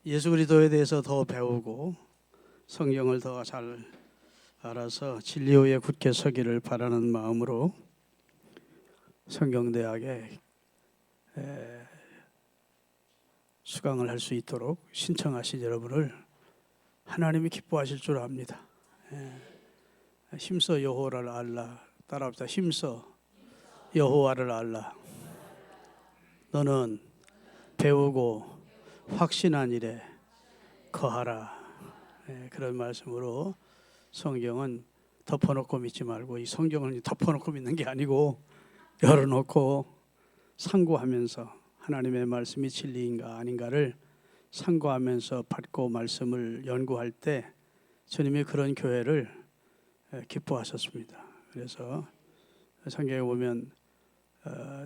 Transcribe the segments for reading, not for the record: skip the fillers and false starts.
예수 그리스도에 대해서 더 배우고 성경을 더 잘 알아서 진리의 굳게 서기를 바라는 마음으로 성경대학에 수강을 할 수 있도록 신청하신 여러분을 하나님이 기뻐하실 줄 압니다. 힘써 여호와를 알라. 따라합시다. 힘써 여호와를 알라. 너는 배우고 확신한 일에 거하라. 그런 말씀으로 성경은 덮어놓고 믿지 말고, 이 성경은 덮어놓고 믿는 게 아니고 열어놓고 상고하면서 하나님의 말씀이 진리인가 아닌가를 상고하면서 받고 말씀을 연구할 때 주님이 그런 교회를 기뻐하셨습니다. 그래서 성경에 보면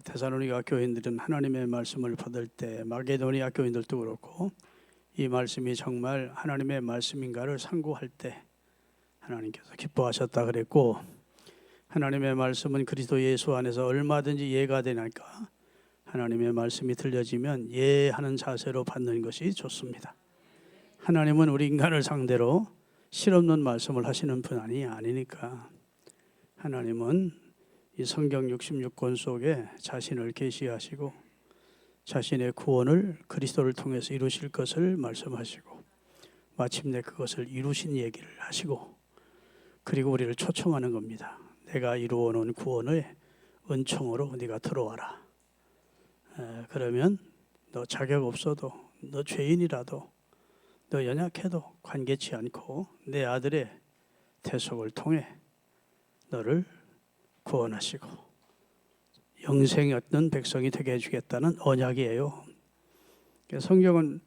데살로니가 교인들은 하나님의 말씀을 받을 때, 마게도니아 교인들도 그렇고 이 말씀이 정말 하나님의 말씀인가를 상고할 때 하나님께서 기뻐하셨다 그랬고, 하나님의 말씀은 그리스도 예수 안에서 얼마든지 이해가 되니까 하나님의 말씀이 들려지면 이해하는 자세로 받는 것이 좋습니다. 하나님은 우리 인간을 상대로 실없는 말씀을 하시는 분이 아니니까 하나님은 이 성경 66권 속에 자신을 계시하시고 자신의 구원을 그리스도를 통해서 이루실 것을 말씀하시고 마침내 그것을 이루신 얘기를 하시고, 그리고 우리를 초청하는 겁니다. 내가 이루어 놓은 구원의 은총으로 네가 들어와라. 그러면 너 자격 없어도, 너 죄인이라도, 너 연약해도 관계치 않고 내 아들의 대속을 통해 너를 구원하시고 영생이 얻는 백성이 되게 해주겠다는 언약이에요. 성경은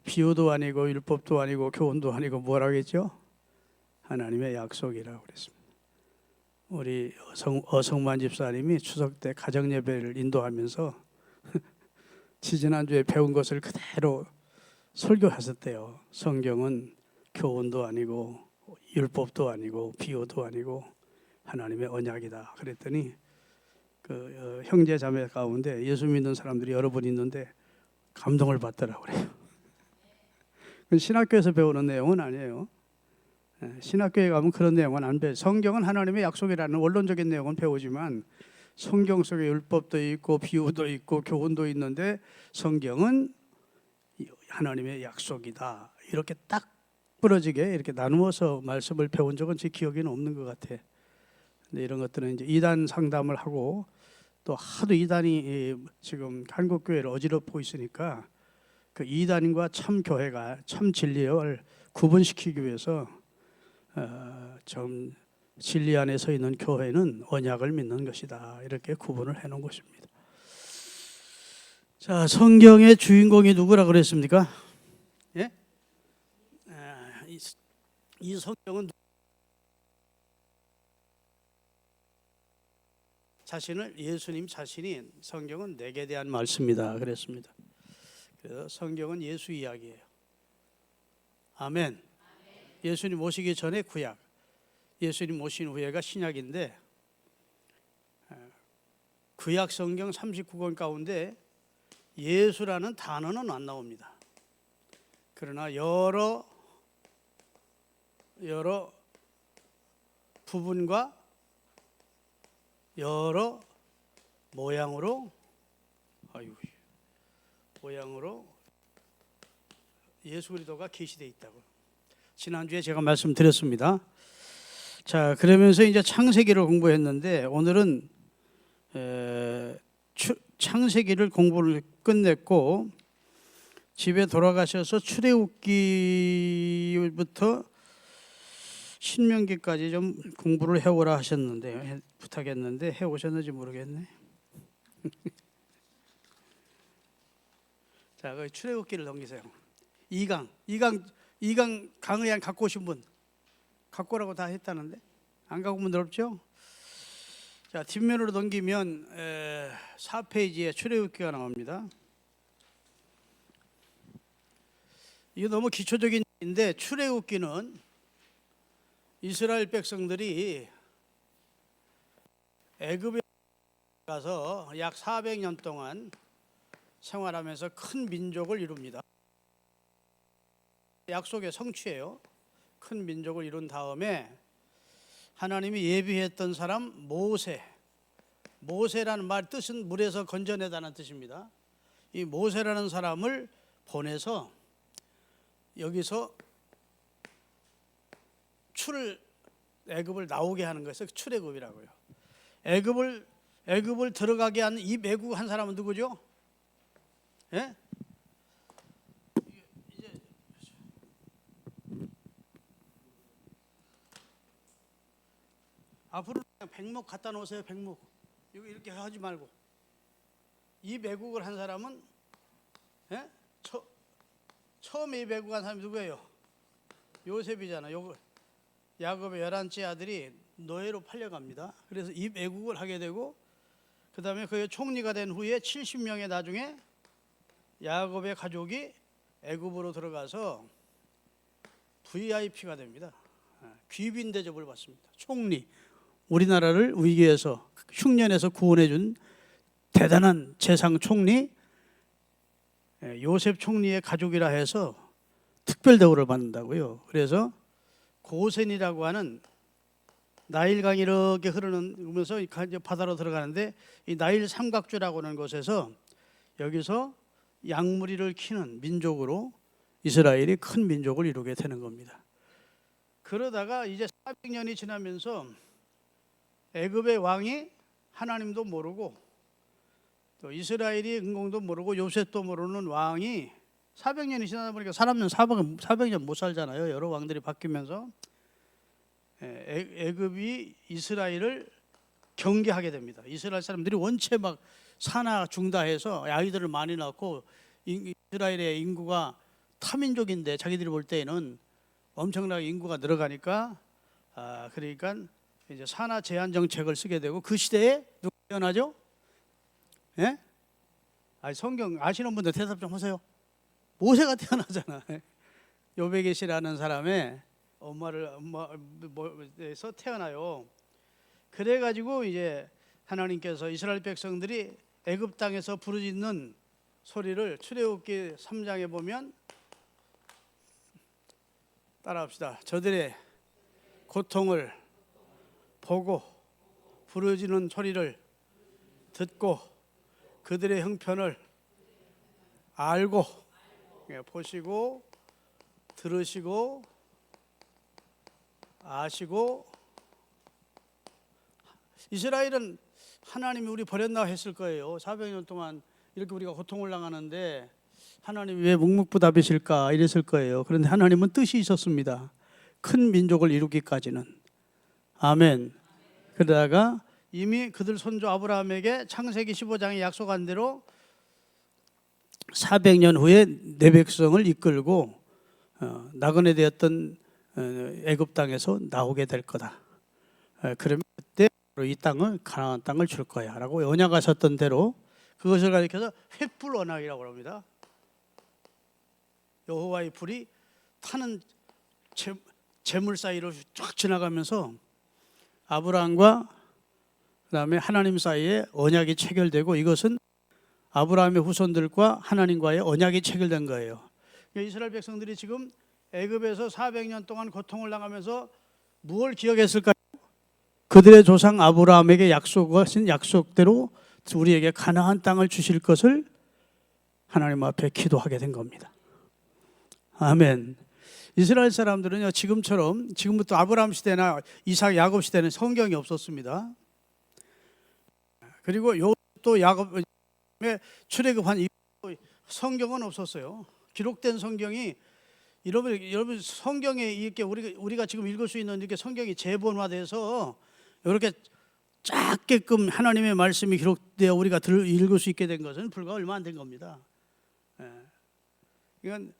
비유도 아니고 율법도 아니고 교훈도 아니고 뭐라고 했죠? 하나님의 약속이라고 그랬습니다. 우리 어성만 집사님이 추석 때 가정 예배를 인도하면서 지지난주에 배운 것을 그대로 설교하셨대요. 성경은 교훈도 아니고 율법도 아니고 비유도 아니고 하나님의 언약이다. 그랬더니 그 형제 자매 가운데 예수 믿는 사람들이 여러 분 있는데 감동을 받더라고 그래요. 신학교에서 배우는 내용은 아니에요. 신학교에 가면 그런 내용은 안 배워요. 성경은 하나님의 약속이라는 원론적인 내용은 배우지만 성경 속에 율법도 있고 비유도 있고 교훈도 있는데 성경은 하나님의 약속이다. 이렇게 딱 부러지게 이렇게 나누어서 말씀을 배운 적은 제 기억에는 없는 것 같아. 근데 이런 것들은 이제 이단 상담을 하고 또 하도 이단이 지금 한국 교회를 어지럽고 있으니까 그 이단과 참 교회가 참 진리를 구분시키기 위해서 좀 진리 안에 서 있는 교회는 언약을 믿는 것이다. 이렇게 구분을 해놓은 것입니다. 자, 성경의 주인공이 누구라 그랬습니까? 예? 이 성경은 예수님 자신이 성경은 내게 대한 말씀이다 그랬습니다. 그래서 성경은 예수 이야기예요. 아멘. 예수님 오시기 전에 구약, 예수님 오신 후에가 신약인데 구약 성경 39권 가운데 예수라는 단어는 안 나옵니다. 그러나 여러 부분과 여러 모양으로 예수 그리스도가 계시되어 있다고 지난주에 제가 말씀드렸습니다. 자, 그러면서 이제 창세기를 공부했는데 오늘은 창세기를 공부를 끝냈고 집에 돌아가셔서 출애굽기부터 신명기까지 좀 공부를 해오라 하셨는데 부탁했는데 해오셨는지 모르겠네. 자, 그 출애굽기를 넘기세요. 2강 강의안 갖고 오신 분 갖고 오라고 다 했다는데 안 갖고 오면 넓죠? 자, 뒷면으로 넘기면 4페이지에 출애굽기가 나옵니다. 이거 너무 기초적인 인데 출애굽기는 이스라엘 백성들이 애굽에 가서 약 400년 동안 생활하면서 큰 민족을 이룹니다. 약속의 성취예요. 큰 민족을 이룬 다음에 하나님이 예비했던 사람 모세라는 말 뜻은 물에서 건져내다는 뜻입니다. 이 모세라는 사람을 보내서 여기서 애굽을 나오게 하는 것을 출애굽이라고요. 애굽을 들어가게 한 이 애국한 사람은 누구죠? 예? 이제 앞으로 그냥 백목 갖다 놓으세요. 백목. 이거 이렇게 하지 말고. 이 매국을 한 사람은 예? 처음에 이 매국한 사람이 누구예요? 요셉이잖아. 야곱의 11째 아들이 노예로 팔려갑니다. 그래서 이 매국을 하게 되고 그 다음에 그의 총리가 된 후에 70명의 나중에 야곱의 가족이 애굽으로 들어가서 VIP가 됩니다. 귀빈 대접을 받습니다. 총리. 우리나라를 위기에서 흉년에서 구원해 준 대단한 재상 총리 요셉 총리의 가족이라 해서 특별 대우를 받는다고요. 그래서 고센이라고 하는 나일강이 이렇게 흐르면서 바다로 들어가는데 이 나일 삼각주라고 하는 곳에서 여기서 양무리를 키는 민족으로 이스라엘이 큰 민족을 이루게 되는 겁니다. 그러다가 이제 400년이 지나면서 애굽의 왕이 하나님도 모르고 또 이스라엘이 은공도 모르고 요셉도 모르는 왕이 400년이 지나다 보니까 사람은 400년 못 살잖아요. 여러 왕들이 바뀌면서 애굽이 이스라엘을 경계하게 됩니다. 이스라엘 사람들이 원체 막 사나 중다해서 아이들을 많이 낳고 이스라엘의 인구가 타민족인데 자기들이 볼 때에는 엄청나게 인구가 늘어가니까 그러니까 이제 산하 제한 정책을 쓰게 되고 그 시대에 누가 태어나죠? 예? 성경 아시는 분들 대답 좀 하세요. 모세가 태어나잖아. 요베겟이라는 사람의 엄마에서 태어나요. 그래가지고 이제 하나님께서 이스라엘 백성들이 애굽 땅에서 부르짖는 소리를 출애굽기 3장에 보면 따라합시다. 저들의 고통을 보고 부르짖는 소리를 듣고 그들의 형편을 알고 보시고 들으시고 아시고. 이스라엘은 하나님이 우리 버렸나 했을 거예요. 400년 동안 이렇게 우리가 고통을 당하는데 하나님이 왜 묵묵부답이실까 이랬을 거예요. 그런데 하나님은 뜻이 있었습니다. 큰 민족을 이루기까지는. 아멘. 그러다가 이미 그들 손주 아브라함에게 창세기 15장에 약속한 대로 400년 후에 내 백성을 이끌고 나그네 되었던 애굽 땅에서 나오게 될 거다. 그러면 그때 이 땅을 가나안 땅을 줄 거야라고 언약하셨던 대로 그것을 가리켜서 횃불 언약이라고 합니다. 여호와의 불이 타는 재물 사이로 쫙 지나가면서 아브라함과 그다음에 하나님 사이에 언약이 체결되고 이것은 아브라함의 후손들과 하나님과의 언약이 체결된 거예요. 이스라엘 백성들이 지금 애굽에서 400년 동안 고통을 당하면서 무엇을 기억했을까요? 그들의 조상 아브라함에게 약속하신 약속대로 우리에게 가나안 땅을 주실 것을 하나님 앞에 기도하게 된 겁니다. 아멘. 이스라엘 사람들은요, 지금부터 아브라함 시대나 이삭, 야곱 시대는 성경이 없었습니다. 그리고 또 야곱의 출애굽한 이후 성경은 없었어요. 기록된 성경이 여러분 성경에 이렇게 우리가 지금 읽을 수 있는 이렇게 성경이 재본화돼서 이렇게 작게끔 하나님의 말씀이 기록되어 우리가 읽을 수 있게 된 것은 불과 얼마 안 된 겁니다. 이건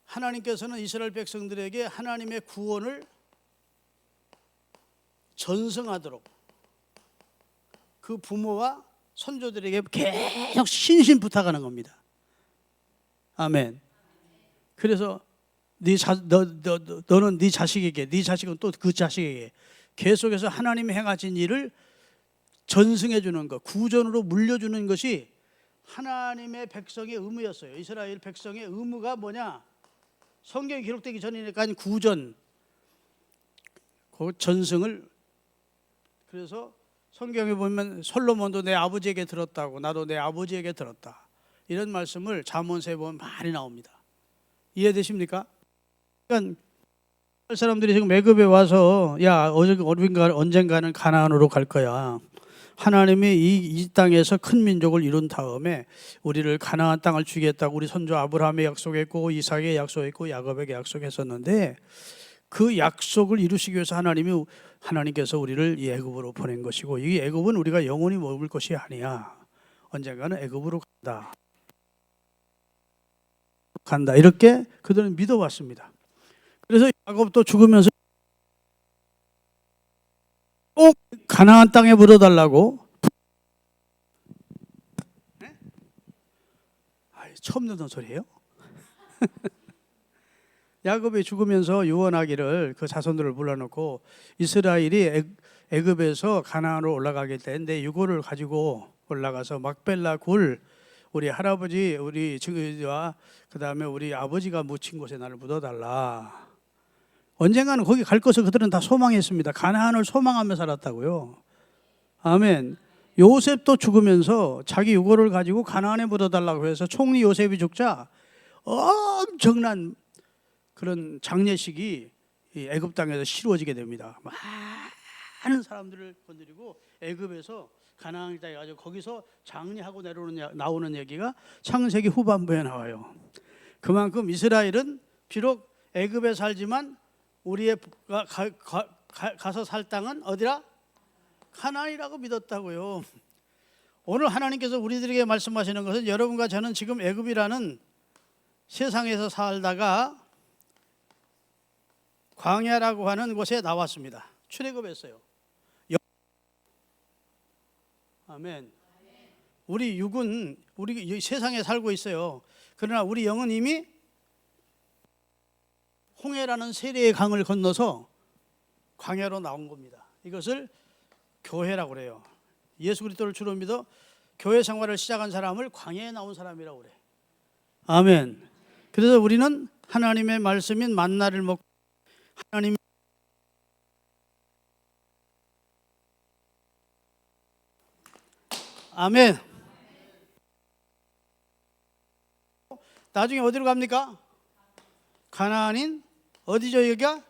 하나님께서는 이스라엘 백성들에게 하나님의 구원을 전승하도록 그 부모와 선조들에게 계속 신신 부탁하는 겁니다. 아멘. 그래서 너는 네 자식에게, 네 자식은 또 그 자식에게 계속해서 하나님이 행하신 일을 전승해 주는 것, 구전으로 물려주는 것이 하나님의 백성의 의무였어요. 이스라엘 백성의 의무가 뭐냐? 성경이 기록되기 전이니까 구전, 그 전승을, 그래서 성경에 보면 솔로몬도 내 아버지에게 들었다고, 나도 내 아버지에게 들었다, 이런 말씀을 잠언서에 보면 많이 나옵니다. 이해되십니까? 그러니까 사람들이 지금 애굽에 와서 야 언젠가는 가나안으로 갈 거야, 하나님이 이 땅에서 큰 민족을 이룬 다음에 우리를 가나안 땅을 주겠다고 우리 선조 아브라함에 약속했고, 이삭에게 약속했고, 야곱에게 약속했었는데, 그 약속을 이루시기 위해서 하나님께서 우리를 이 애굽으로 보낸 것이고, 이 애굽은 우리가 영원히 머물 것이 아니야, 언젠가는 애굽으로 간다 이렇게 그들은 믿어왔습니다. 그래서 야곱도 죽으면서 꼭 가나안 땅에 물어달라고. 네? 처음 듣는 소리예요? 야곱이 죽으면서 유언하기를, 그 자손들을 불러놓고 이스라엘이 애굽에서 가나안으로 올라가게 되는데 유골을 가지고 올라가서 막벨라 굴, 우리 할아버지 우리 증의와 그 다음에 우리 아버지가 묻힌 곳에 나를 묻어달라. 언젠가는 거기 갈 것을 그들은 다 소망했습니다. 가나안을 소망하며 살았다고요. 아멘. 요셉도 죽으면서 자기 유골을 가지고 가나안에 묻어달라고 해서 총리 요셉이 죽자 엄청난 그런 장례식이 애굽 땅에서 치루어지게 됩니다. 많은 사람들을 건드리고 애굽에서 가나안 땅에 가서 거기서 장례하고 나오는 얘기가 창세기 후반부에 나와요. 그만큼 이스라엘은 비록 애굽에 살지만 우리의 가서 살 땅은 어디라? 가나안이라고 믿었다고요. 오늘 하나님께서 우리들에게 말씀하시는 것은, 여러분과 저는 지금 애굽이라는 세상에서 살다가 광야라고 하는 곳에 나왔습니다. 출애굽했어요. 아멘. 우리 육은 우리 세상에 살고 있어요. 그러나 우리 영은 이미 홍해라는 세례의 강을 건너서 광야로 나온 겁니다. 이것을 교회라고 그래요. 예수 그리스도를 주로 믿어 교회 생활을 시작한 사람을 광야에 나온 사람이라고 그래. 아멘. 그래서 우리는 하나님의 말씀인 만나를 먹고 하나님 아멘. 나중에 어디로 갑니까? 가나안인 어디죠? 여기가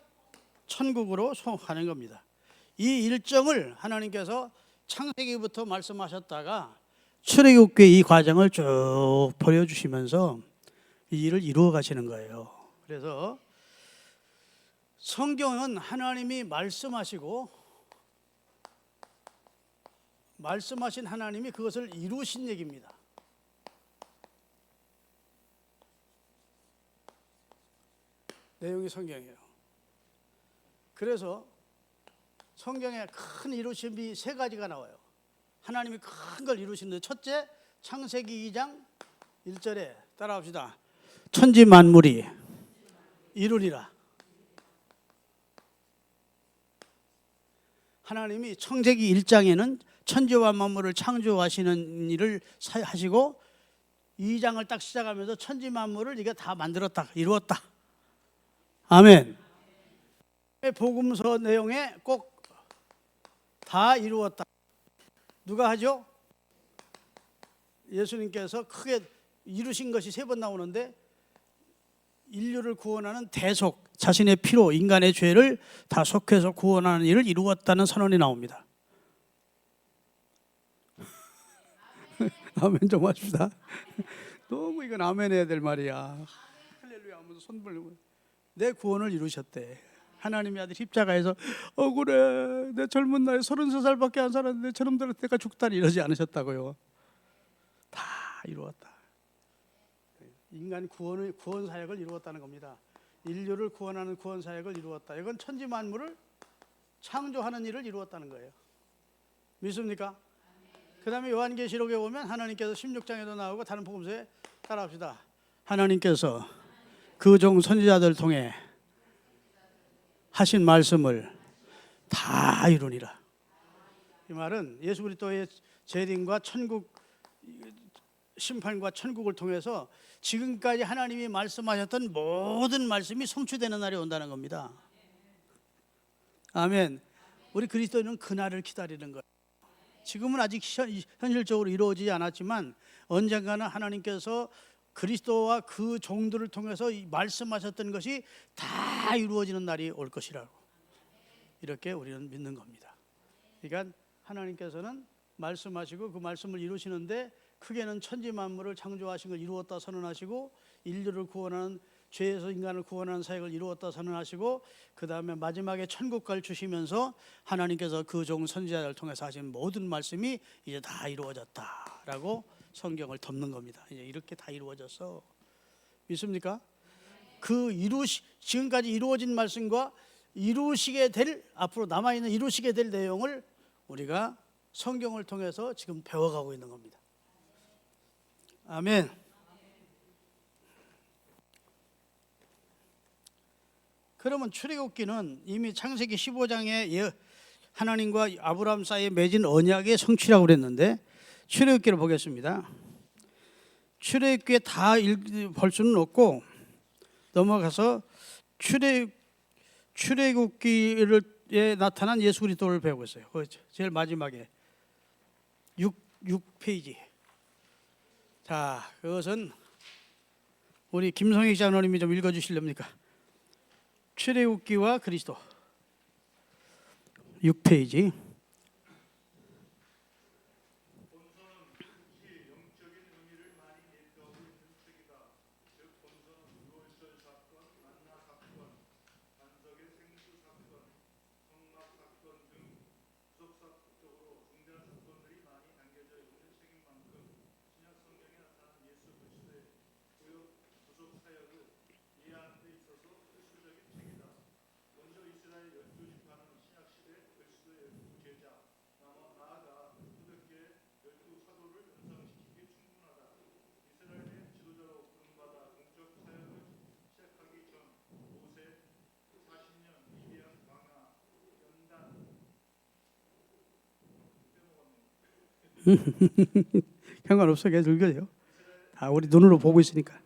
천국으로 가는 겁니다. 이 일정을 하나님께서 창세기부터 말씀하셨다가 출애굽기에 이 과정을 쭉 보여주시면서 이 일을 이루어 가시는 거예요. 그래서 성경은 하나님이 말씀하신 하나님이 그것을 이루신 얘기입니다. 내용이 성경이에요. 그래서 성경에 큰 이루심이 세 가지가 나와요. 하나님이 큰 걸 이루시는데, 첫째, 창세기 2장 1절에 따라합시다. 천지 만물이 이루리라. 하나님이 창세기 1장에는 천지와 만물을 창조하시는 일을 하시고, 2장을 딱 시작하면서 천지 만물을 이게 다 만들었다, 이루었다. 아멘. 복음서 내용에 꼭 다 이루었다. 누가 하죠? 예수님께서 크게 이루신 것이 3번 나오는데, 인류를 구원하는 대속, 자신의 피로 인간의 죄를 다 속해서 구원하는 일을 이루었다는 선언이 나옵니다. 아멘 좀 합시다. 너무 이건 아멘 해야 될 말이야. 할렐루야 하면서 손 벌리고 내 구원을 이루셨대. 하나님의 아들 십자가에서 억울해, 내 젊은 나이 33살밖에 안 살았는데 저놈들 때가 죽다니 이러지 않으셨다고요. 다 이루었다. 인간 구원 사역을 이루었다는 겁니다. 인류를 구원하는 구원 사역을 이루었다. 이건 천지 만물을 창조하는 일을 이루었다는 거예요. 믿습니까? 그 다음에 요한계시록에 보면 하나님께서 16장에도 나오고 다른 복음서에 따라합시다. 하나님께서 그 종 선지자들 통해 하신 말씀을 다 이루니라. 이 말은 예수 그리스도의 재림과 천국 심판과 천국을 통해서 지금까지 하나님이 말씀하셨던 모든 말씀이 성취되는 날이 온다는 겁니다. 아멘. 우리 그리스도인은 그날을 기다리는 거예요. 지금은 아직 현실적으로 이루어지지 않았지만 언젠가는 하나님께서 그리스도와 그 종들을 통해서 말씀하셨던 것이 다 이루어지는 날이 올 것이라고, 이렇게 우리는 믿는 겁니다. 그러니까 하나님께서는 말씀하시고 그 말씀을 이루시는데 크게는 천지 만물을 창조하신 걸 이루었다 선언하시고, 인류를 구원하는, 죄에서 인간을 구원하는 사역을 이루었다 선언하시고, 그 다음에 마지막에 천국을 주시면서 하나님께서 그 종 선지자를 통해서 하신 모든 말씀이 이제 다 이루어졌다라고 성경을 덮는 겁니다. 이제 이렇게 다 이루어졌어. 믿습니까? 지금까지 이루어진 말씀과 이루시게 될, 앞으로 남아있는 이루시게 될 내용을 우리가 성경을 통해서 지금 배워가고 있는 겁니다. 아멘. 그러면 출애굽기는 이미 창세기 15장에 하나님과 아브라함 사이에 맺은 언약의 성취라고 그랬는데, 출애굽기를 보겠습니다. 출애굽기에 다 볼 수는 없고 넘어가서 출애굽기에 나타난 예수 그리스도를 배우고 있어요. 제일 마지막에 6페이지. 자, 그것은 우리 김성희 장로님이 좀 읽어주실랍니까? 출애굽기와 그리스도 6페이지. 상관없어, 계속 읽어요. 우리 눈으로 보고 있으니까.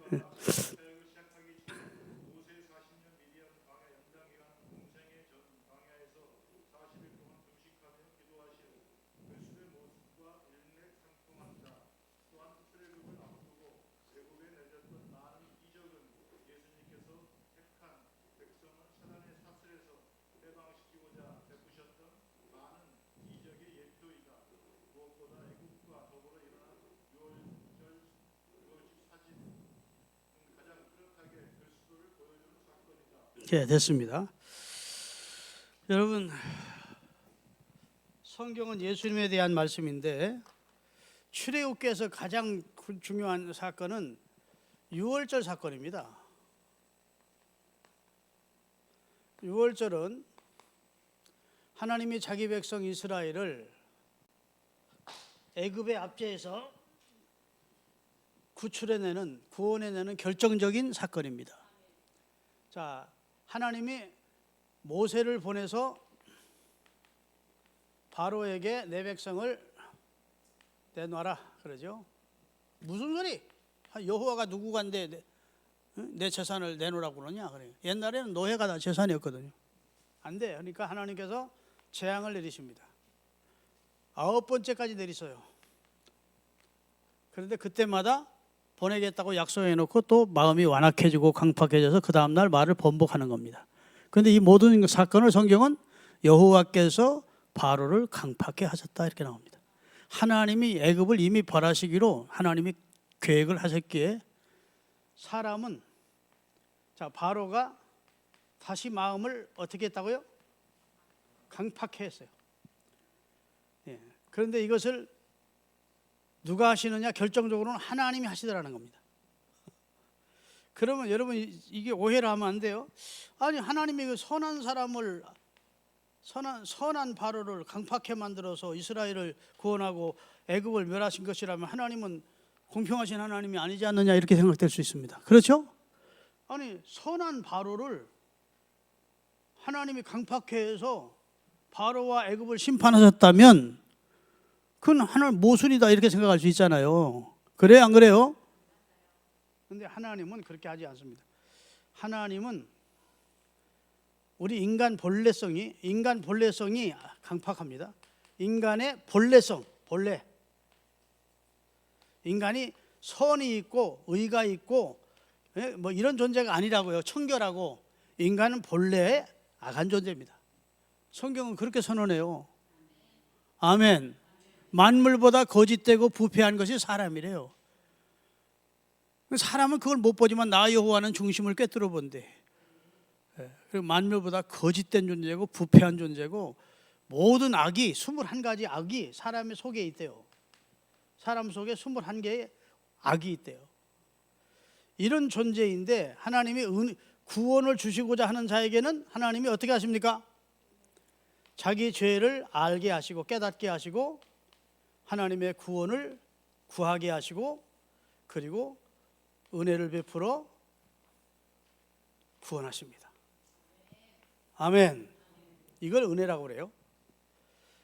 네, 됐습니다. 여러분, 성경은 예수님에 대한 말씀인데 출애굽기에서 가장 중요한 사건은 유월절 사건입니다. 유월절은 하나님이 자기 백성 이스라엘을 애굽의 압제에서 구원해내는 결정적인 사건입니다. 자, 하나님이 모세를 보내서 바로에게 내 백성을 내놔라 그러죠. 무슨 소리? 여호와가 누구간데 내 재산을 내놓으라고 그러냐? 그래요. 옛날에는 노예가 다 재산이었거든요. 안 돼. 그러니까 하나님께서 재앙을 내리십니다. 9번째까지 내리셔요. 그런데 그때마다 보내겠다고 약속해놓고 또 마음이 완악해지고 강팍해져서 그 다음날 말을 번복하는 겁니다. 그런데 이 모든 사건을 성경은 여호와께서 바로를 강팍해 하셨다 이렇게 나옵니다. 하나님이 애굽을 이미 벌하시기로 하나님이 계획을 하셨기에 사람은, 자, 바로가 다시 마음을 어떻게 했다고요? 강팍해 했어요. 예. 그런데 이것을 누가 하시느냐? 결정적으로는 하나님이 하시더라는 겁니다. 그러면 여러분 이게 오해를 하면 안 돼요. 아니, 하나님이 그 선한 바로를 강팍해 만들어서 이스라엘을 구원하고 애굽을 멸하신 것이라면 하나님은 공평하신 하나님이 아니지 않느냐 이렇게 생각될 수 있습니다. 그렇죠? 아니, 선한 바로를 하나님이 강팍해 해서 바로와 애굽을 심판하셨다면 그건 하나님 모순이다 이렇게 생각할 수 있잖아요. 그래요, 안 그래요? 근데 하나님은 그렇게 하지 않습니다. 하나님은 우리 인간 본래성이 강팍합니다. 인간의 본래성, 본래. 인간이 선이 있고 의가 있고 뭐 이런 존재가 아니라고요. 청결하고. 인간은 본래의 악한 존재입니다. 성경은 그렇게 선언해요. 아멘. 만물보다 거짓되고 부패한 것이 사람이래요. 사람은 그걸 못 보지만 나 여호와는 중심을 꿰뚫어 본대. 그리고 만물보다 거짓된 존재고 부패한 존재고 모든 악이 21가지 악이 사람의 속에 있대요. 사람 속에 21개의 악이 있대요. 이런 존재인데 하나님이 구원을 주시고자 하는 자에게는 하나님이 어떻게 하십니까? 자기 죄를 알게 하시고 깨닫게 하시고 하나님의 구원을 구하게 하시고 그리고 은혜를 베풀어 구원하십니다. 아멘. 이걸 은혜라고 그래요.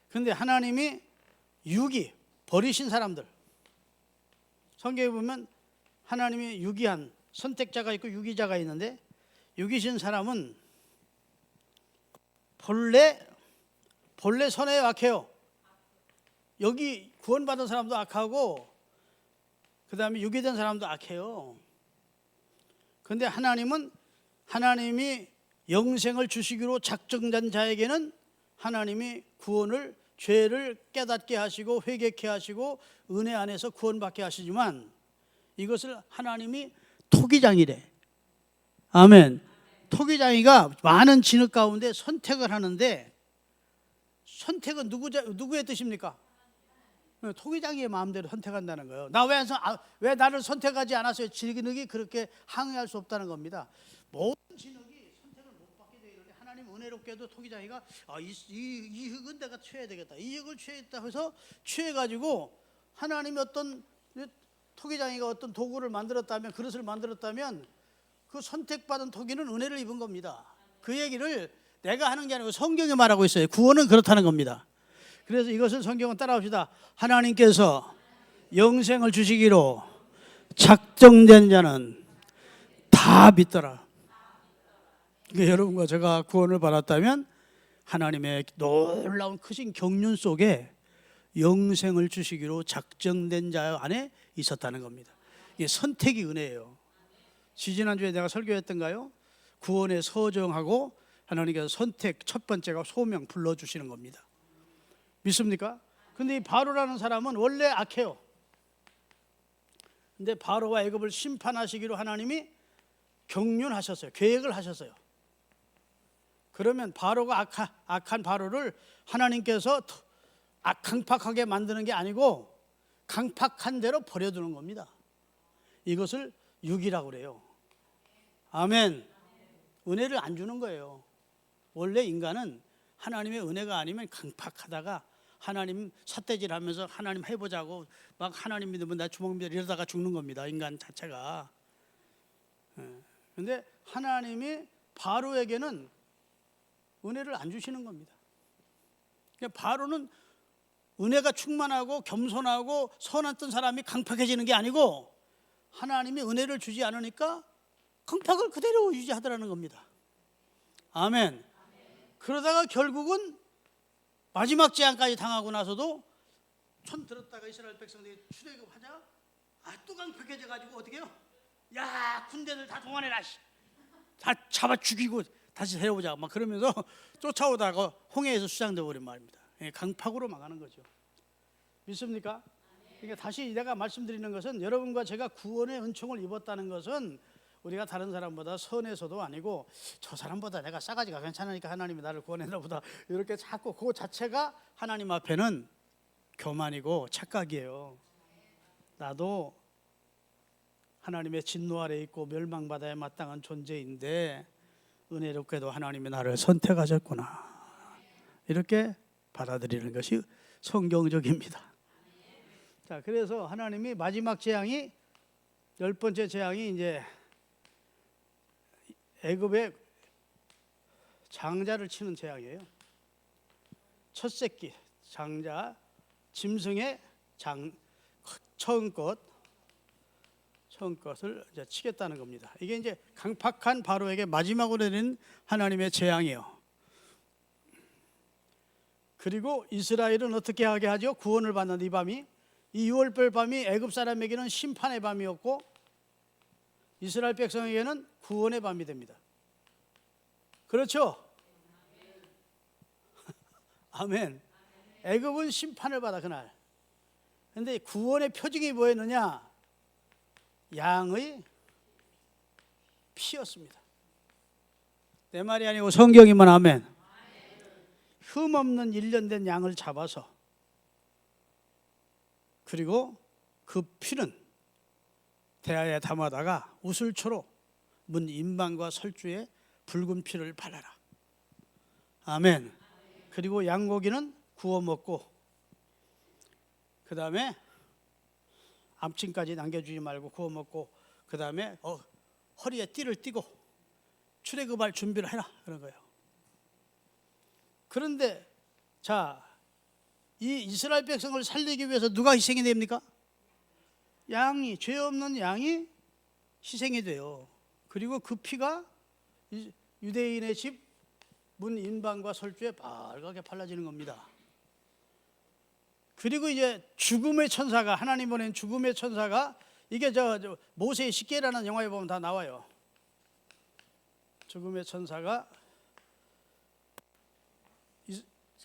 그런데 하나님이 유기, 버리신 사람들, 성경에 보면 하나님이 유기한 선택자가 있고 유기자가 있는데 유기신 사람은 본래 선에 악해요. 여기 구원받은 사람도 악하고 그 다음에 유기된 사람도 악해요. 그런데 하나님이 영생을 주시기로 작정된 자에게는 하나님이 구원을 죄를 깨닫게 하시고 회개케 하시고 은혜 안에서 구원받게 하시지만 이것을 하나님이 토기장이래. 아멘. 토기장이가 많은 진흙 가운데 선택을 하는데 선택은 누구의 뜻입니까? 토기장이의 마음대로 선택한다는 거예요. 왜 나를 선택하지 않았어요? 진흙이 그렇게 항의할 수 없다는 겁니다. 모든 진흙이 선택을 못 받게 되는데 하나님 은혜롭게도 토기장이가 이 흙은 내가 취해야 되겠다. 이 흙을 취했다 해서 취해가지고 하나님이 어떤 토기장이가 어떤 도구를 만들었다면 그릇을 만들었다면 그 선택받은 토기는 은혜를 입은 겁니다. 그 얘기를 내가 하는 게 아니고 성경이 말하고 있어요. 구원은 그렇다는 겁니다. 그래서 이것을 성경은 따라합시다. 하나님께서 영생을 주시기로 작정된 자는 다 믿더라. 그러니까 여러분과 제가 구원을 받았다면 하나님의 놀라운 크신 경륜 속에 영생을 주시기로 작정된 자 안에 있었다는 겁니다. 이게 선택이 은혜예요. 지지난주에 내가 설교했던가요? 구원의 서정하고 하나님께서 선택 첫 번째가 소명 불러주시는 겁니다. 믿습니까? 근데 이 바로라는 사람은 원래 악해요. 근데 바로와 애굽을 심판하시기로 하나님이 경륜하셨어요. 계획을 하셨어요. 그러면 바로가 악한 바로를 하나님께서 강팍하게 만드는 게 아니고 강팍한 대로 버려두는 겁니다. 이것을 육이라고 그래요. 아멘. 은혜를 안 주는 거예요. 원래 인간은 하나님의 은혜가 아니면 강팍하다가 하나님 삿대질하면서 하나님 해보자고 막 하나님 믿으면 나 주먹 믿어 이러다가 죽는 겁니다. 인간 자체가. 그런데 하나님이 바로에게는 은혜를 안 주시는 겁니다. 바로는 은혜가 충만하고 겸손하고 선했던 사람이 강팍해지는 게 아니고 하나님이 은혜를 주지 않으니까 강팍을 그대로 유지하더라는 겁니다. 아멘. 그러다가 결국은 마지막 재앙까지 당하고 나서도 손 들었다가 이스라엘 백성들이 출애굽하자 또 강팍해져가지고 어떻게 해요? 야 군대들 다 동원해라, 다 잡아 죽이고 다시 데려오자 막 그러면서 쫓아오다가 홍해에서 수장돼 버린 말입니다. 강팍으로 망하는 거죠. 믿습니까? 그러니까 다시 내가 말씀드리는 것은 여러분과 제가 구원의 은총을 입었다는 것은 우리가 다른 사람보다 선해서도 아니고 저 사람보다 내가 싸가지가 괜찮으니까 하나님이 나를 구원했나 보다 이렇게 자꾸 그 자체가 하나님 앞에는 교만이고 착각이에요. 나도 하나님의 진노 아래 있고 멸망받아야 마땅한 존재인데 은혜롭게도 하나님이 나를 선택하셨구나 이렇게 받아들이는 것이 성경적입니다. 자, 그래서 하나님이 마지막 재앙이 10번째 재앙이 이제 애굽의 장자를 치는 재앙이에요. 첫 새끼 장자 짐승의 처음 것 성것을 이제 치겠다는 겁니다. 이게 이제 강팍한 바로에게 마지막으로 내린 하나님의 재앙이요. 그리고 이스라엘은 어떻게 하게 하죠? 구원을 받는 이 밤이, 이 6월별 밤이 애굽 사람에게는 심판의 밤이었고 이스라엘 백성에게는 구원의 밤이 됩니다. 그렇죠? 아멘. 애굽은 심판을 받아 그날. 그런데 구원의 표징이 뭐였느냐? 양의 피였습니다. 내 말이 아니고 성경이면 아멘. 흠없는 1년 된 양을 잡아서, 그리고 그 피는 대야에 담아다가 우슬초로 문 임방과 설주에 붉은 피를 발라라. 아멘. 그리고 양고기는 구워 먹고, 그 다음에 암침까지 남겨주지 말고 구워 먹고, 그 다음에 허리에 띠를 띠고 출애굽할 준비를 해라, 그런 거예요. 그런데 자, 이 이스라엘 백성을 살리기 위해서 누가 희생이 됩니까? 양이, 죄 없는 양이 희생이 돼요. 그리고 그 피가 유대인의 집 문 인방과 설주에 빨갛게 발라지는 겁니다. 그리고 이제 죽음의 천사가, 하나님 보낸 죽음의 천사가, 이게 저 모세의 십계라는 영화에 보면 다 나와요. 죽음의 천사가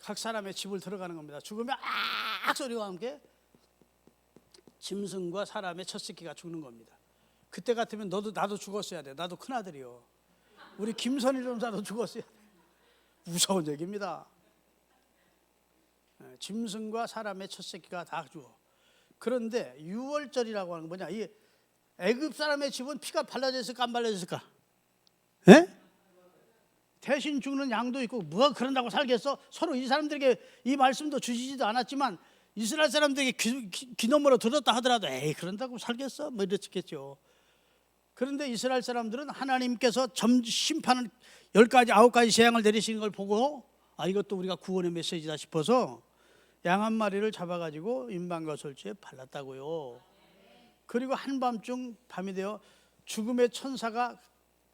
각 사람의 집을 들어가는 겁니다. 죽으면 악 소리와 함께 짐승과 사람의 첫 새끼가 죽는 겁니다. 그때 같으면 나도 죽었어야 돼. 나도 큰아들이요. 우리 김선일 전사도 죽었어야 돼. 무서운 얘기입니다. 짐승과 사람의 첫 새끼가 다 죽어. 그런데 6월절이라고 하는 건 뭐냐? 이 애굽 사람의 집은 피가 발라져 있을까 안 발라져 있을까? 예? 대신 죽는 양도 있고, 뭐가 그런다고 살겠어? 서로 이 사람들에게 이 말씀도 주시지도 않았지만 이스라엘 사람들에게 귀 너머로 들었다 하더라도 에이 그런다고 살겠어? 뭐 이랬겠죠. 그런데 이스라엘 사람들은 하나님께서 심판을 10가지 9가지 재앙을 내리시는 걸 보고, 이것도 우리가 구원의 메시지다 싶어서 양 한 마리를 잡아가지고 임방과 설주에 발랐다고요. 그리고 한밤중 밤이 되어 죽음의 천사가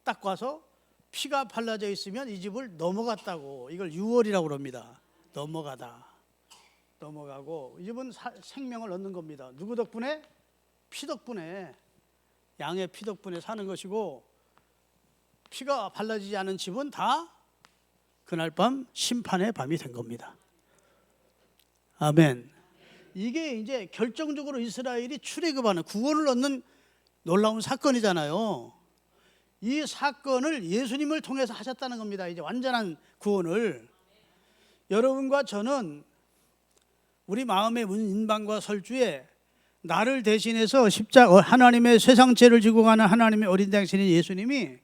딱 와서 피가 발라져 있으면 이 집을 넘어갔다고. 이걸 6월이라고 그럽니다. 넘어가고 이 집은 생명을 얻는 겁니다. 누구 덕분에? 피 덕분에, 양의 피 덕분에 사는 것이고, 피가 발라지지 않은 집은 다 그날 밤 심판의 밤이 된 겁니다. 아멘. 이게 이제 결정적으로 이스라엘이 출애굽하는, 구원을 얻는 놀라운 사건이잖아요. 이 사건을 예수님을 통해서 하셨다는 겁니다. 이제 완전한 구원을. 여러분과 저는 우리 마음의 인방과 설주에 나를 대신해서 하나님의 세상 죄를 지고 가는 하나님의 어린 당신인 예수님이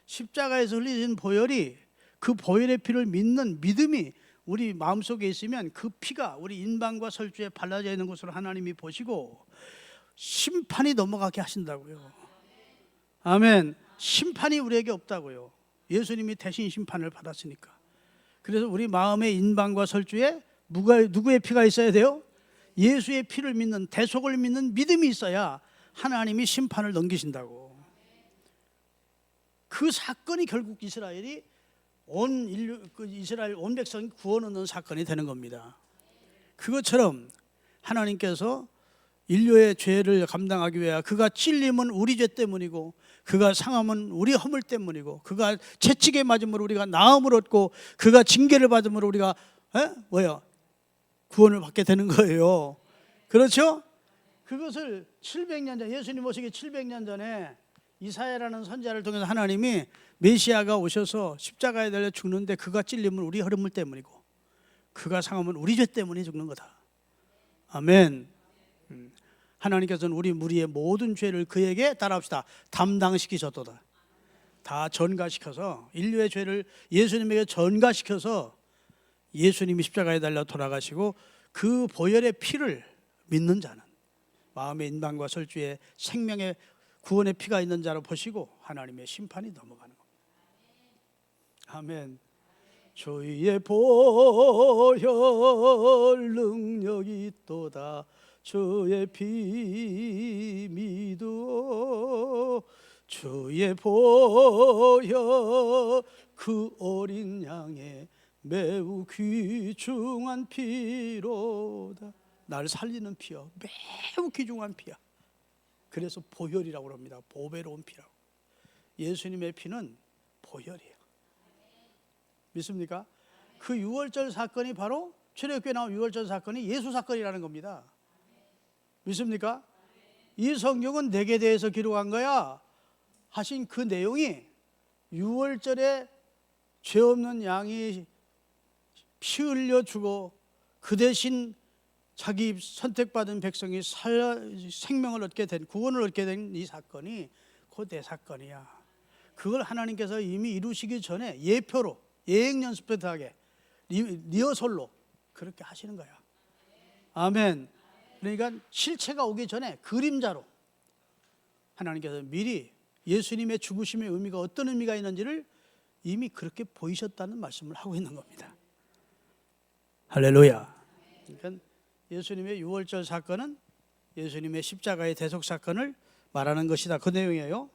십자가에서 흘리신 보혈이, 그 보혈의 피를 믿는 믿음이 우리 마음속에 있으면 그 피가 우리 인방과 설주에 발라져 있는 것으로 하나님이 보시고 심판이 넘어가게 하신다고요. 아멘. 심판이 우리에게 없다고요. 예수님이 대신 심판을 받았으니까. 그래서 우리 마음의 인방과 설주에 누구의 피가 있어야 돼요? 예수의 피를 믿는, 대속을 믿는 믿음이 있어야 하나님이 심판을 넘기신다고. 그 사건이 결국 이스라엘 온 백성이 구원 얻는 사건이 되는 겁니다. 그것처럼 하나님께서 인류의 죄를 감당하기 위해 그가 찔림은 우리 죄 때문이고, 그가 상함은 우리 허물 때문이고, 그가 채찍에 맞음으로 우리가 나음을 얻고, 그가 징계를 받음으로 우리가 구원을 받게 되는 거예요. 그렇죠? 그것을 700년 전, 예수님 오시기 700년 전에 이사야라는 선지자를 통해서 하나님이 메시아가 오셔서 십자가에 달려 죽는데, 그가 찔림은 우리 허물 때문이고, 그가 상함은 우리 죄 때문에 죽는 거다. 아멘. 하나님께서는 우리 무리의 모든 죄를 그에게 따라합시다 담당시키셨도다. 다 전가시켜서, 인류의 죄를 예수님에게 전가시켜서 예수님이 십자가에 달려 돌아가시고, 그 보혈의 피를 믿는 자는 마음의 인방과 설주에 생명의 구원의 피가 있는 자로 보시고 하나님의 심판이 넘어가는 겁니다. 아멘. 주의 보혈 능력이 있도다. 주의 피 믿어 주의 보혈 그 어린 양의 매우 귀중한 피로다. 날 살리는 피요, 매우 귀중한 피야. 그래서 보혈이라고 합니다. 보배로운 피라고. 예수님의 피는 보혈이에요. 믿습니까? 그 유월절 사건이 바로 출애굽기에 나온 유월절 사건이 예수 사건이라는 겁니다. 믿습니까? 이 성경은 내게 대해서 기록한 거야 하신 그 내용이 유월절에 죄 없는 양이 피 흘려 주고 그 대신 자기 선택받은 백성이 생명을 얻게 된, 구원을 얻게 된 이 사건이 그 내 사건이야. 그걸 하나님께서 이미 이루시기 전에 예표로, 예행 연습하게 리허설로 그렇게 하시는 거야. 아멘. 그러니까 실체가 오기 전에 그림자로 하나님께서 미리 예수님의 죽으심의 의미가 어떤 의미가 있는지를 이미 그렇게 보이셨다는 말씀을 하고 있는 겁니다. 할렐루야. 그러니까 예수님의 유월절 사건은 예수님의 십자가의 대속 사건을 말하는 것이다. 그 내용이에요.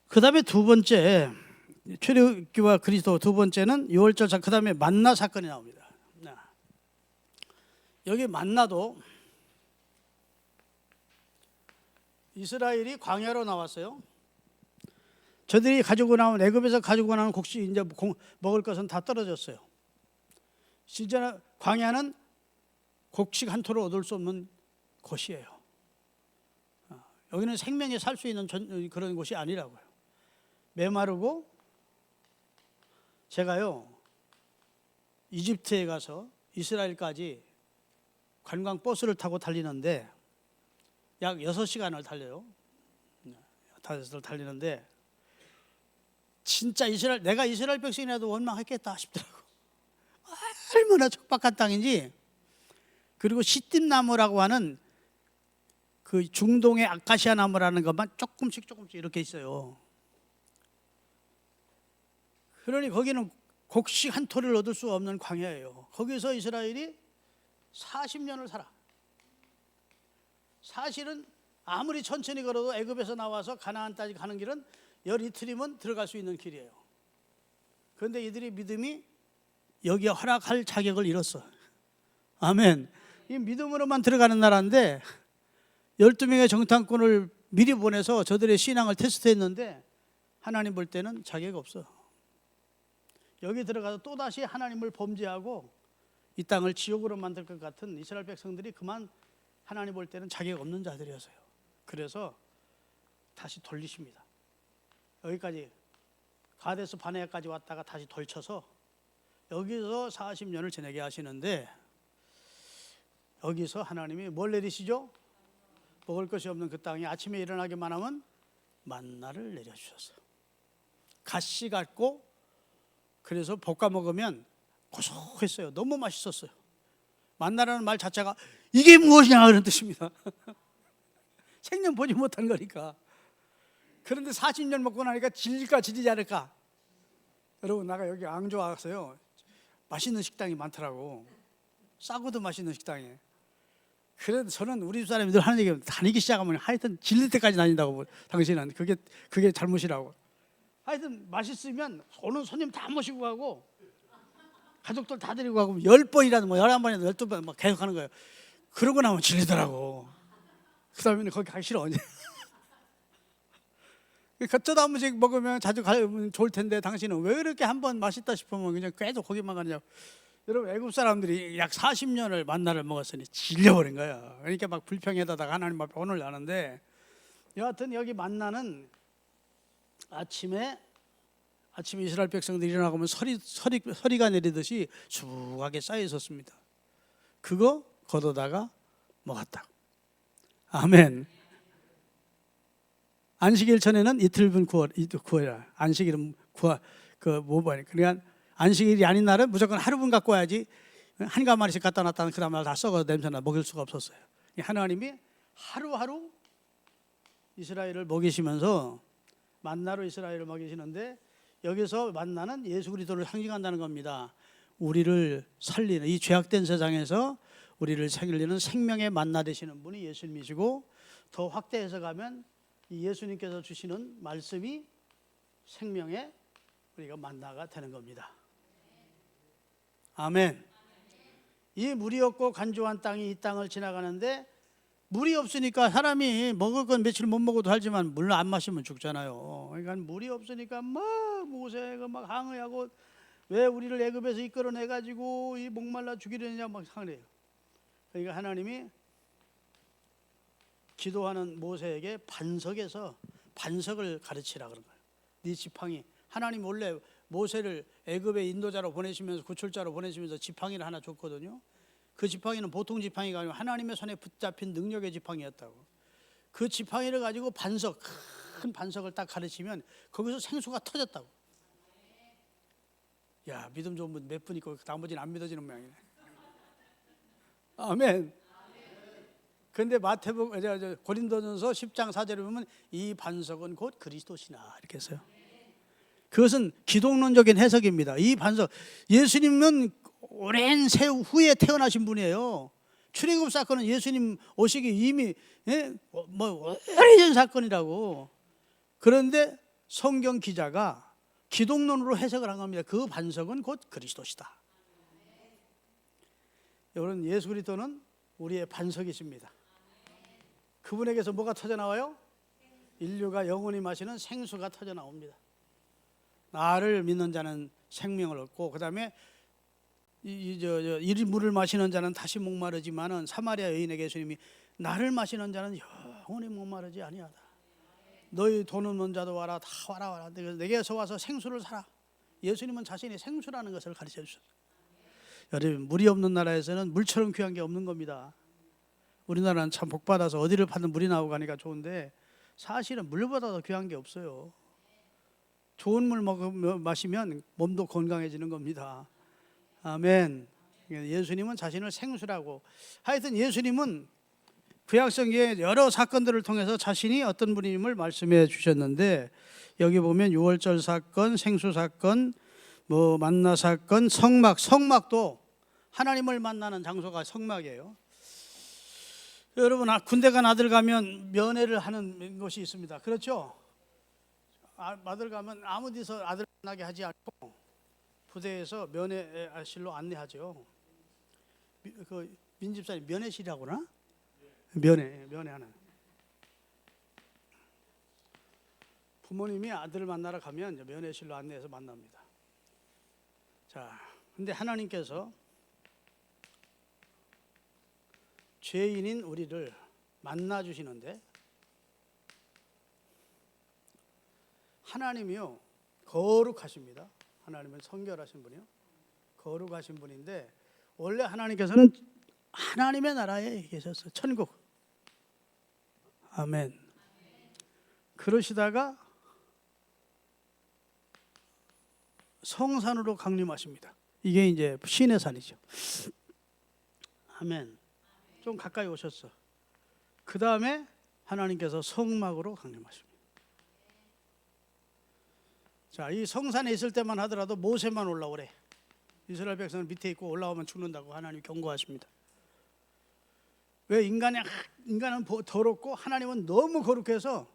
그 다음에 두 번째, 출애굽기와 그리스도 두 번째는 유월절 사건, 그 다음에 만나 사건이 나옵니다. 여기 만나도 이스라엘이 광야로 나왔어요. 저들이 가지고 나온, 애굽에서 가지고 나온 곡식, 이제 먹을 것은 다 떨어졌어요. 진짜 광야는 곡식 한 토를 얻을 수 없는 곳이에요. 여기는 생명이 살 수 있는 그런 곳이 아니라고요. 메마르고, 제가요 이집트에 가서 이스라엘까지 관광 버스를 타고 달리는데 약 6시간을 달려요. 5시간을 달리는데 진짜 내가 이스라엘 백성이라도 원망했겠다 싶더라고. 얼마나 척박한 땅인지. 그리고 시띠나무라고 하는 그 중동의 아카시아 나무라는 것만 조금씩 이렇게 있어요. 그러니 거기는 곡식 한 토를 얻을 수 없는 광야예요. 거기서 이스라엘이 40년을 살아. 사실은 아무리 천천히 걸어도 애굽에서 나와서 가나안 땅에 가는 길은 열 이틀이면 들어갈 수 있는 길이에요. 그런데 이들이 믿음이 여기에 허락할 자격을 잃었어. 아멘. 이 믿음으로만 들어가는 나라인데 12명의 정탐꾼을 미리 보내서 저들의 신앙을 테스트했는데 하나님 볼 때는 자격 없어. 여기 들어가서 또다시 하나님을 범죄하고 이 땅을 지옥으로 만들 것 같은 이스라엘 백성들이 그만 하나님 볼 때는 자격 없는 자들이었어요. 그래서 다시 돌리십니다. 여기까지 가데스 바네아까지 왔다가 다시 돌쳐서 여기서 40년을 지내게 하시는데 여기서 하나님이 뭘 내리시죠? 먹을 것이 없는 그 땅에 아침에 일어나기만 하면 만나를 내려주셨어요. 갓씨 같고 그래서 볶아 먹으면 고소했어요. 너무 맛있었어요. 만나라는 말 자체가 이게 무엇이냐 그런 뜻입니다. 생전 보지 못한 거니까. 그런데 40년 먹고 나니까 질릴까 질리지 않을까. 여러분 나가 여기 앙조 왔어요. 맛있는 식당이 많더라고. 싸고도 맛있는 식당에. 그래도 저는 우리 사람이 늘 하는 얘기는 다니기 시작하면 하여튼 질릴 때까지 다닌다고. 당신은 그게 잘못이라고. 하여튼 맛있으면 오는 손님 다 모시고 가고 가족들 다 데리고 가고 10번이라도 11번이라도 12번 막 계속 하는 거예요. 그러고 나면 질리더라고. 그 다음에는 거기 가기 싫어. 어쩌다 한 번씩 먹으면 자주 가면 좋을 텐데 당신은 왜 이렇게 한번 맛있다 싶으면 그냥 계속 거기만 가느냐고. 여러분 애굽 사람들이 약 40년을 만나를 먹었으니 질려버린 거야. 그러니까 막 불평에다가 하나님 앞에 혼을 내는데 여하튼 여기 만나는 아침에 이스라엘 백성들이 일어나면 서리가 내리듯이 수하게 쌓여 있었습니다. 그거 걷어다가 먹었다고. 아멘. 안식일 전에는 이틀분 구워라. 안식일은 그러니까 안식일이 아닌 날은 무조건 하루분 갖고 와야지. 한 가마리씩 갖다 놨다는 그 다음날 다 썩어 냄새나 먹일 수가 없었어요. 하나님이 하루하루 이스라엘을 먹이시면서 만나로 이스라엘을 먹이시는데 여기서 만나는 예수 그리스도를 상징한다는 겁니다. 우리를 살리는 이 죄악된 세상에서 우리를 살리는 생명의 만나 되시는 분이 예수님이시고, 더 확대해서 가면 이 예수님께서 주시는 말씀이 생명의 우리가 만나가 되는 겁니다. 아멘. 이 물이 없고 간조한 땅이 이 땅을 지나가는데, 물이 없으니까 사람이 먹을 건 며칠 못 먹어도 하지만 물 안 마시면 죽잖아요. 그러니까 물이 없으니까 막 모세가 막 항의하고, 왜 우리를 애굽에서 이끌어내 가지고 이 목말라 죽이려냐 막 항의해요. 그러니까 하나님이 기도하는 모세에게 반석에서 반석을 가르치라 그런 거예요. 네 지팡이. 하나님 원래 모세를 애굽의 인도자로 보내시면서, 구출자로 보내시면서 지팡이를 하나 줬거든요. 그 지팡이는 보통 지팡이가 아니고 하나님의 손에 붙잡힌 능력의 지팡이였다고. 그 지팡이를 가지고 반석, 큰 반석을 딱 가르치면 거기서 생수가 터졌다고. 야, 믿음 좋은 분 몇 분 있고 나머지는 안 믿어지는 모양이네. 아멘. 그런데 고린도전서 10장 4절에 보면 이 반석은 곧 그리스도시나 이렇게 했어요. 그것은 기독론적인 해석입니다. 이 반석, 예수님은 오랜 세후 후에 태어나신 분이에요. 출애굽 사건은 예수님 오시기 이미 오래전 사건이라고. 그런데 성경 기자가 기독론으로 해석을 한 겁니다. 그 반석은 곧 그리스도시다. 여러분, 예수 그리스도는 우리의 반석이십니다. 그분에게서 뭐가 터져 나와요? 인류가 영원히 마시는 생수가 터져 나옵니다. 나를 믿는 자는 생명을 얻고, 그 다음에 이 물을 마시는 자는 다시 목마르지만은, 사마리아 여인에게 예수님이 나를 마시는 자는 영원히 목마르지 아니하다. 너희 돈 없는 자도 와라, 다 와라. 내게서 와서 생수를 사라. 예수님은 자신이 생수라는 것을 가르쳐 주셨어요. 여러분, 물이 없는 나라에서는 물처럼 귀한 게 없는 겁니다. 우리나라는 참 복받아서 어디를 파든 물이 나오고 가니까 좋은데, 사실은 물보다 더 귀한 게 없어요. 좋은 물 마시면 몸도 건강해지는 겁니다. 아멘. 예수님은 자신을 생수라고. 하여튼 예수님은 구약성경의 여러 사건들을 통해서 자신이 어떤 분임을 말씀해 주셨는데, 여기 보면 유월절 사건, 생수 사건, 만나 사건, 성막도 하나님을 만나는 장소가 성막이에요. 여러분, 군대 간 아들 가면 면회를 하는 것이 있습니다. 그렇죠? 아들 가면 아무 데서 아들 만나게 하지 않고 부대에서 면회실로 안내하죠. 그 민집사님 면회실이라고나? 면회하는. 부모님이 아들을 만나러 가면 면회실로 안내해서 만납니다. 자, 근데 하나님께서 죄인인 우리를 만나 주시는데, 하나님이요 거룩하십니다. 하나님은 성결하신 분이요, 거룩하신 분인데, 원래 하나님께서는 하나님의 나라에 계셨어요. 천국. 아멘. 그러시다가 성산으로 강림하십니다. 이게 이제 신의 산이죠. 아멘. 좀 가까이 오셨어. 그 다음에 하나님께서 성막으로 강림하십니다. 자, 이 성산에 있을 때만 하더라도 모세만 올라오래. 이스라엘 백성은 밑에 있고 올라오면 죽는다고 하나님이 경고하십니다. 왜? 인간은 더럽고 하나님은 너무 거룩해서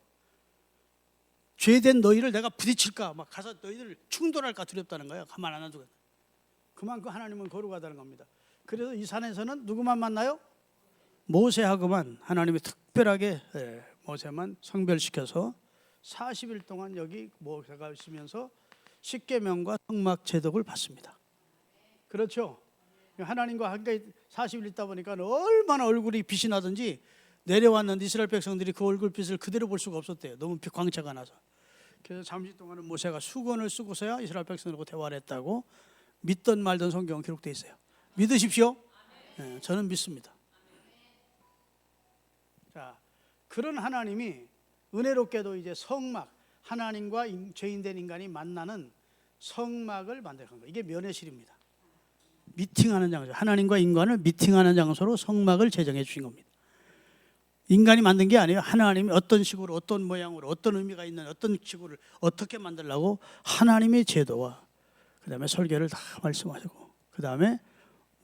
죄된 너희를 내가 부딪힐까, 막 가서 너희들 충돌할까 두렵다는 거예요. 가만 안 놔두고. 그만큼 하나님은 거룩하다는 겁니다. 그래서 이 산에서는 누구만 만나요? 모세하고만 하나님이 특별하게 모세만 성별시켜서 40일 동안 여기 모세가 있으면서 십계명과 성막 제독을 받습니다. 그렇죠? 하나님과 함께 40일 있다 보니까 얼마나 얼굴이 빛이 나든지, 내려왔는데 이스라엘 백성들이 그 얼굴빛을 그대로 볼 수가 없었대요. 너무 광채가 나서. 그래서 잠시 동안은 모세가 수건을 쓰고서야 이스라엘 백성들하고 대화를 했다고 믿던 말던 성경은 기록되어 있어요. 믿으십시오. 네, 저는 믿습니다. 자, 그런 하나님이 은혜롭게도 이제 성막, 하나님과 죄인된 인간이 만나는 성막을 만든 거예요. 이게 면회실입니다. 미팅하는 장소, 하나님과 인간을 미팅하는 장소로 성막을 제정해 주신 겁니다. 인간이 만든 게 아니에요. 하나님이 어떤 식으로, 어떤 모양으로, 어떤 의미가 있는 어떤 식으로 어떻게 만들려고 하나님의 제도와 그 다음에 설계를 다 말씀하시고, 그 다음에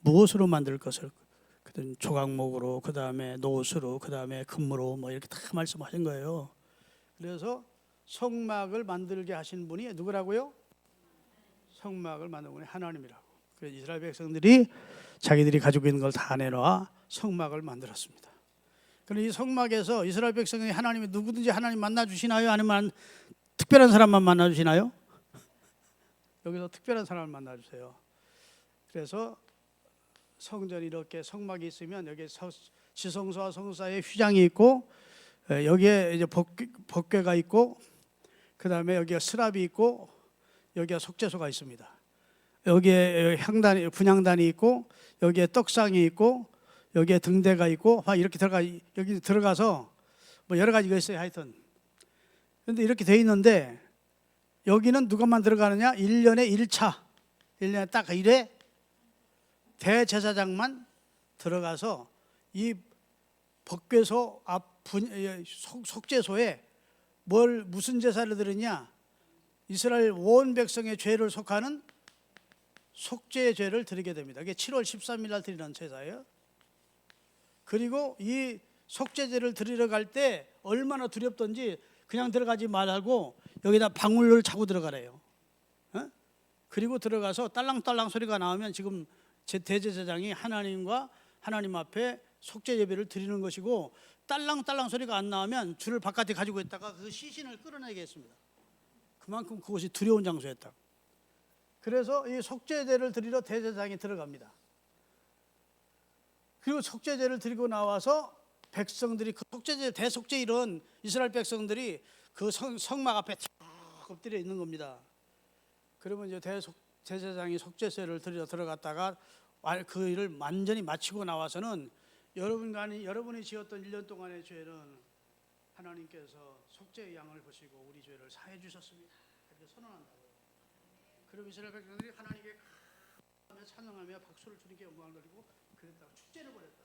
무엇으로 만들 것을, 조각목으로, 그 다음에 노수로, 그 다음에 금으로 뭐 이렇게 다 말씀하신 거예요. 그래서 성막을 만들게 하신 분이 누구라고요? 성막을 만든 분이 하나님이라고. 그래서 이스라엘 백성들이 자기들이 가지고 있는 걸 다 내놔 성막을 만들었습니다. 그럼 이 성막에서 이스라엘 백성이 하나님이 누구든지 하나님 만나 주시나요? 아니면 특별한 사람만 만나 주시나요? 여기서 특별한 사람을 만나 주세요. 그래서 성전이 이렇게 성막이 있으면 여기 지성소와 성소사에 휘장이 있고, 여기에 이제 법궤가 있고, 그 다음에 여기가 스랍이 있고, 여기가 속죄소가 있습니다. 여기에 향단이, 분향단이 있고, 여기에 떡상이 있고, 여기에 등대가 있고, 이렇게 여기 들어가서 뭐 여러 가지가 있어요. 하여튼. 그런데 이렇게 돼 있는데 여기는 누가만 들어가느냐? 1년에 1차, 1년에 딱 1회 대제사장만 들어가서 이 법궤소 앞 속죄소에 무슨 제사를 드리냐? 이스라엘 온 백성의 죄를 속하는 속죄의 죄를 드리게 됩니다. 이게 7월 13일 날 드리는 제사예요. 그리고 이 속죄제를 드리러 갈 때 얼마나 두렵던지 그냥 들어가지 말고 여기다 방울을 차고 들어가래요. 그리고 들어가서 딸랑딸랑 소리가 나오면 지금 대제사장이 하나님 앞에 속죄 예배를 드리는 것이고, 딸랑딸랑 소리가 안 나오면 줄을 바깥에 가지고 있다가 그 시신을 끌어내게 했습니다. 그만큼 그것이 두려운 장소였다. 그래서 이 속죄제를 드리러 대제사장이 들어갑니다. 그리고 속죄제를 드리고 나와서 백성들이 그 속죄제, 대속죄일은 이스라엘 백성들이 그 성막 앞에 쫙 엎드려 있는 겁니다. 그러면 이제 대제사장이 속죄제를 드리러 들어갔다가 그 일을 완전히 마치고 나와서는 여러분이 지었던 1년 동안의 죄는 하나님께서 속죄의 양을 보시고 우리 죄를 사해 주셨습니다. 이렇게 선언한다고요. 그럼 이스라엘 백성들이 하나님께 찬양하며 박수를 주님께 영광을 돌리고 그랬다고 축제를 벌였다.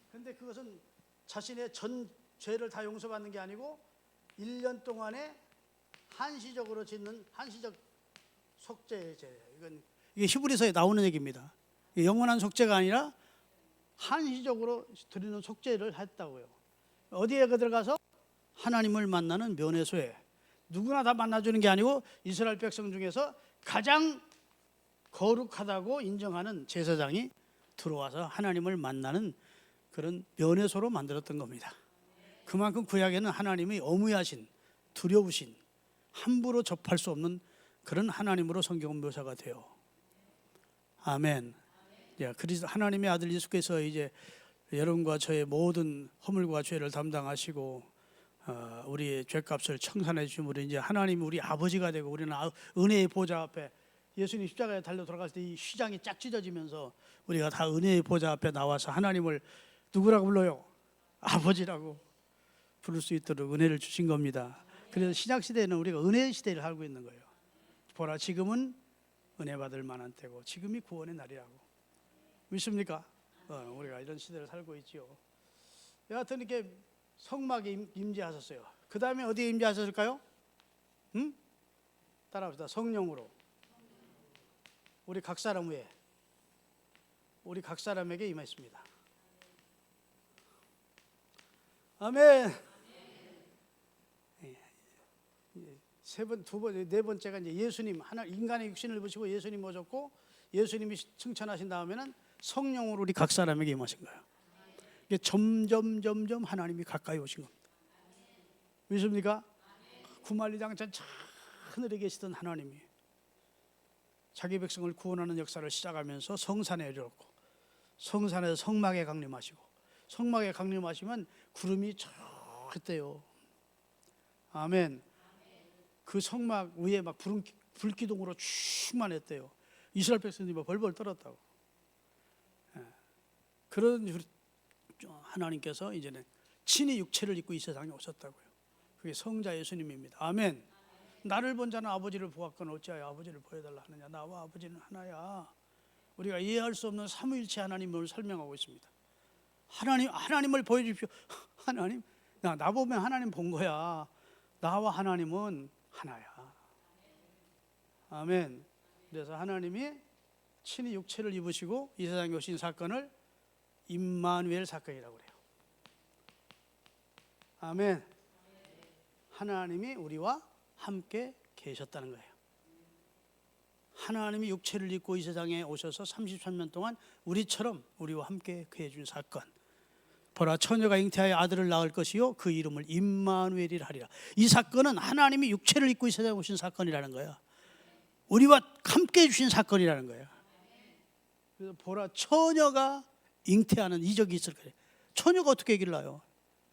그런데 그것은 자신의 전 죄를 다 용서받는 게 아니고 1년 동안에 한시적으로 짓는 한시적 속죄의 죄예요. 이게 히브리서에 나오는 얘기입니다. 영원한 속죄가 아니라 한시적으로 드리는 속죄를 했다고요. 어디에 들어가서 하나님을 만나는 면회소에, 누구나 다 만나주는 게 아니고 이스라엘 백성 중에서 가장 거룩하다고 인정하는 제사장이 들어와서 하나님을 만나는 그런 면회소로 만들었던 겁니다. 그만큼 구약에는 하나님이 어무하신, 두려우신, 함부로 접할 수 없는 그런 하나님으로 성경은 묘사가 돼요. 아멘. 그리스도 하나님의 아들 예수께서 이제 여러분과 저의 모든 허물과 죄를 담당하시고 우리의 죄값을 청산해 주심으로 이제 하나님 우리 아버지가 되고, 우리는 은혜의 보좌 앞에, 예수님 십자가에 달려 돌아갔을 때 이 휘장이 쫙 찢어지면서 우리가 다 은혜의 보좌 앞에 나와서 하나님을 누구라고 불러요? 아버지라고 부를 수 있도록 은혜를 주신 겁니다. 그래서 신약 시대에는 우리가 은혜의 시대를 살고 있는 거예요. 보라, 지금은 은혜 받을 만한 때고 지금이 구원의 날이라고. 믿습니까? 우리가 이런 시대를 살고 있지요. 여하튼 이렇게 성막에 임재하셨어요. 그 다음에 어디에 임재하셨을까요? 따라합시다. 성령으로. 우리 각 사람 위에, 우리 각 사람에게 임했습니다. 아멘. 네 번째가 이제 예수님, 인간의 육신을 입으시고 예수님 오셨고, 예수님이 승천하신 다음에는 성령으로 우리 각 사람에게 임하신 거예요. 이게 점점 하나님이 가까이 오신 겁니다. 믿습니까? 구말리장천 하늘에 계시던 하나님이 자기 백성을 구원하는 역사를 시작하면서 성산에 이르렀고, 성산에서 성막에 강림하시고, 성막에 강림하시면 구름이 저 그때요. 아멘. 그 성막 위에 막 불기둥으로 충만했대요. 이스라엘 백성들이 막 벌벌 떨었다고. 그런 하나님께서 이제는 친히 육체를 입고 이 세상에 오셨다고요. 그게 성자 예수님입니다. 아멘. 나를 본 자는 아버지를 보았거늘 어찌하여 아버지를 보여달라 하느냐. 나와 아버지는 하나야. 우리가 이해할 수 없는 삼위일체 하나님을 설명하고 있습니다. 하나님을 보여주십시오. 하나님, 나 보면 하나님 본 거야. 나와 하나님은 하나야. 아멘. 그래서 하나님이 친히 육체를 입으시고 이 세상에 오신 사건을 임마누엘 사건이라고 그래요. 아멘. 하나님이 우리와 함께 계셨다는 거예요. 하나님이 육체를 입고 이 세상에 오셔서 33년 동안 우리처럼 우리와 함께 해준 사건. 보라, 처녀가 잉태하여 아들을 낳을 것이요 그 이름을 임마누엘이라 하리라. 이 사건은 하나님이 육체를 입고 이 세상에 오신 사건이라는 거야. 우리와 함께 해주신 사건이라는 거야. 그래서 보라, 처녀가 잉태하는 이적이 있을 거예요. 처녀가 어떻게 아기를 낳아요?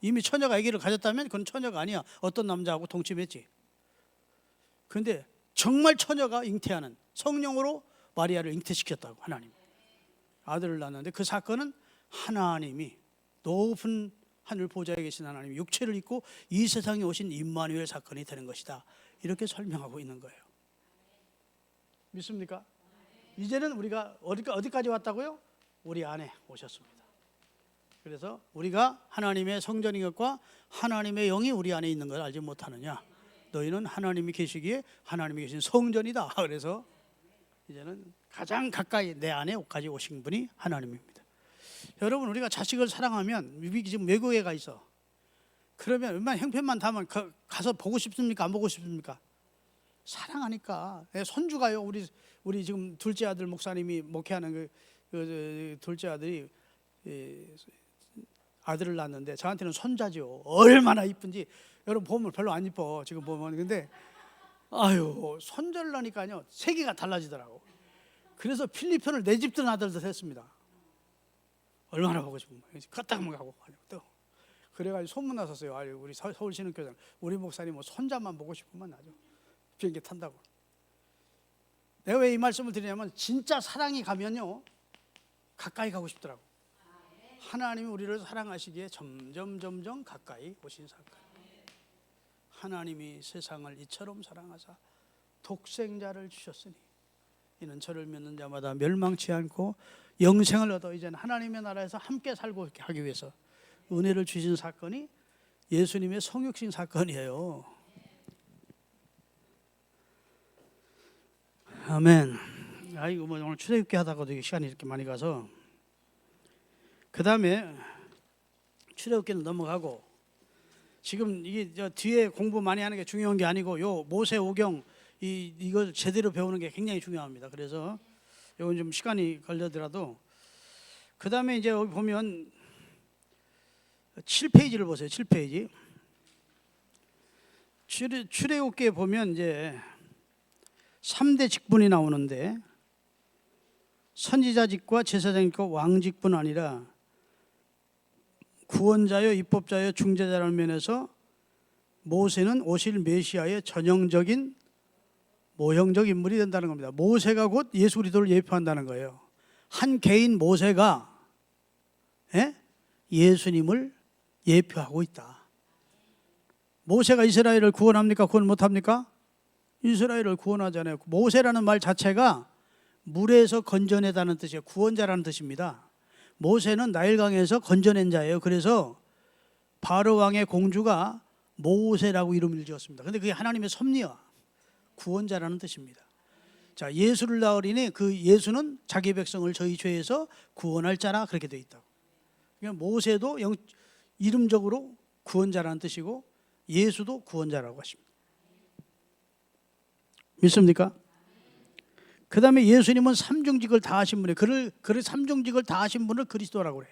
이미 처녀가 아기를 가졌다면 그건 처녀가 아니야. 어떤 남자하고 동침했지. 그런데 정말 처녀가 잉태하는, 성령으로 마리아를 잉태시켰다고. 하나님 아들을 낳았는데 그 사건은 하나님이, 높은 하늘 보좌에 계신 하나님이 육체를 입고 이 세상에 오신 임마누엘 사건이 되는 것이다. 이렇게 설명하고 있는 거예요. 믿습니까? 이제는 우리가 어디까지 왔다고요? 우리 안에 오셨습니다. 그래서 우리가 하나님의 성전인 것과 하나님의 영이 우리 안에 있는 걸 알지 못하느냐? 너희는 하나님이 계시기에 하나님이 계신 성전이다. 그래서 이제는 가장 가까이 내 안에까지 오신 분이 하나님입니다. 여러분, 우리가 자식을 사랑하면, 지금 외국에 가 있어. 그러면 얼마나 형편만 닿으면 가서 보고 싶습니까? 안 보고 싶습니까? 사랑하니까. 손주가요. 우리 지금 둘째 아들 목사님이 목회하는 그 둘째 아들이 아들을 낳았는데 저한테는 손자죠. 얼마나 이쁜지. 여러분 보면 별로 안 이뻐 지금 보면. 근데 아유, 손자를 낳으니까요 세계가 달라지더라고. 그래서 필리핀을 내 집 든 아들도 했습니다. 얼마나 보고 싶으면 껐다만 가고 또 그래가지고 소문 났었어요. 아유, 우리 서울 신흥교장 우리 목사님 뭐 손자만 보고 싶으면 아주 비행기 탄다고. 내가 왜 이 말씀을 드리냐면 진짜 사랑이 가면요 가까이 가고 싶더라고. 하나님이 우리를 사랑하시기에 점점 가까이 오신 사건. 하나님이 세상을 이처럼 사랑하사 독생자를 주셨으니 이는 저를 믿는 자마다 멸망치 않고 영생을 얻어 이제는 하나님의 나라에서 함께 살고 하기 위해서 은혜를 주신 사건이 예수님의 성육신 사건이에요. 아멘. 아이고, 뭐 오늘 출애굽기 하다가도 시간이 이렇게 많이 가서 그 다음에 출애굽기는 넘어가고, 지금 이게 저 뒤에 공부 많이 하는 게 중요한 게 아니고 요 모세 오경 이걸 제대로 배우는 게 굉장히 중요합니다. 그래서 이건 좀 시간이 걸려더라도 그 다음에 이제 여기 보면 7페이지를 보세요. 7페이지. 출애굽기에 보면 이제 3대 직분이 나오는데 선지자직과 제사장직과 왕직뿐 아니라 구원자요 입법자요 중재자라는 면에서 모세는 오실 메시아의 전형적인 모형적 인물이 된다는 겁니다. 모세가 곧 예수 그리스도를 예표한다는 거예요. 한 개인 모세가 예수님을 예표하고 있다. 모세가 이스라엘을 구원합니까? 구원 못합니까? 이스라엘을 구원하잖아요. 모세라는 말 자체가 물에서 건져내다는 뜻이에요. 구원자라는 뜻입니다. 모세는 나일강에서 건져낸 자예요. 그래서 바로 왕의 공주가 모세라고 이름을 지었습니다. 그런데 그게 하나님의 섭리와 구원자라는 뜻입니다. 자, 예수를 낳으리니 그 예수는 자기 백성을 저희 죄에서 구원할 자라 그렇게 되어 있다고. 그러니까 모세도 이름적으로 구원자라는 뜻이고 예수도 구원자라고 하십니다. 믿습니까? 그 다음에 예수님은 삼중직을 다 하신 분이에요. 그를 삼중직을 다 하신 분을 그리스도라고 그래.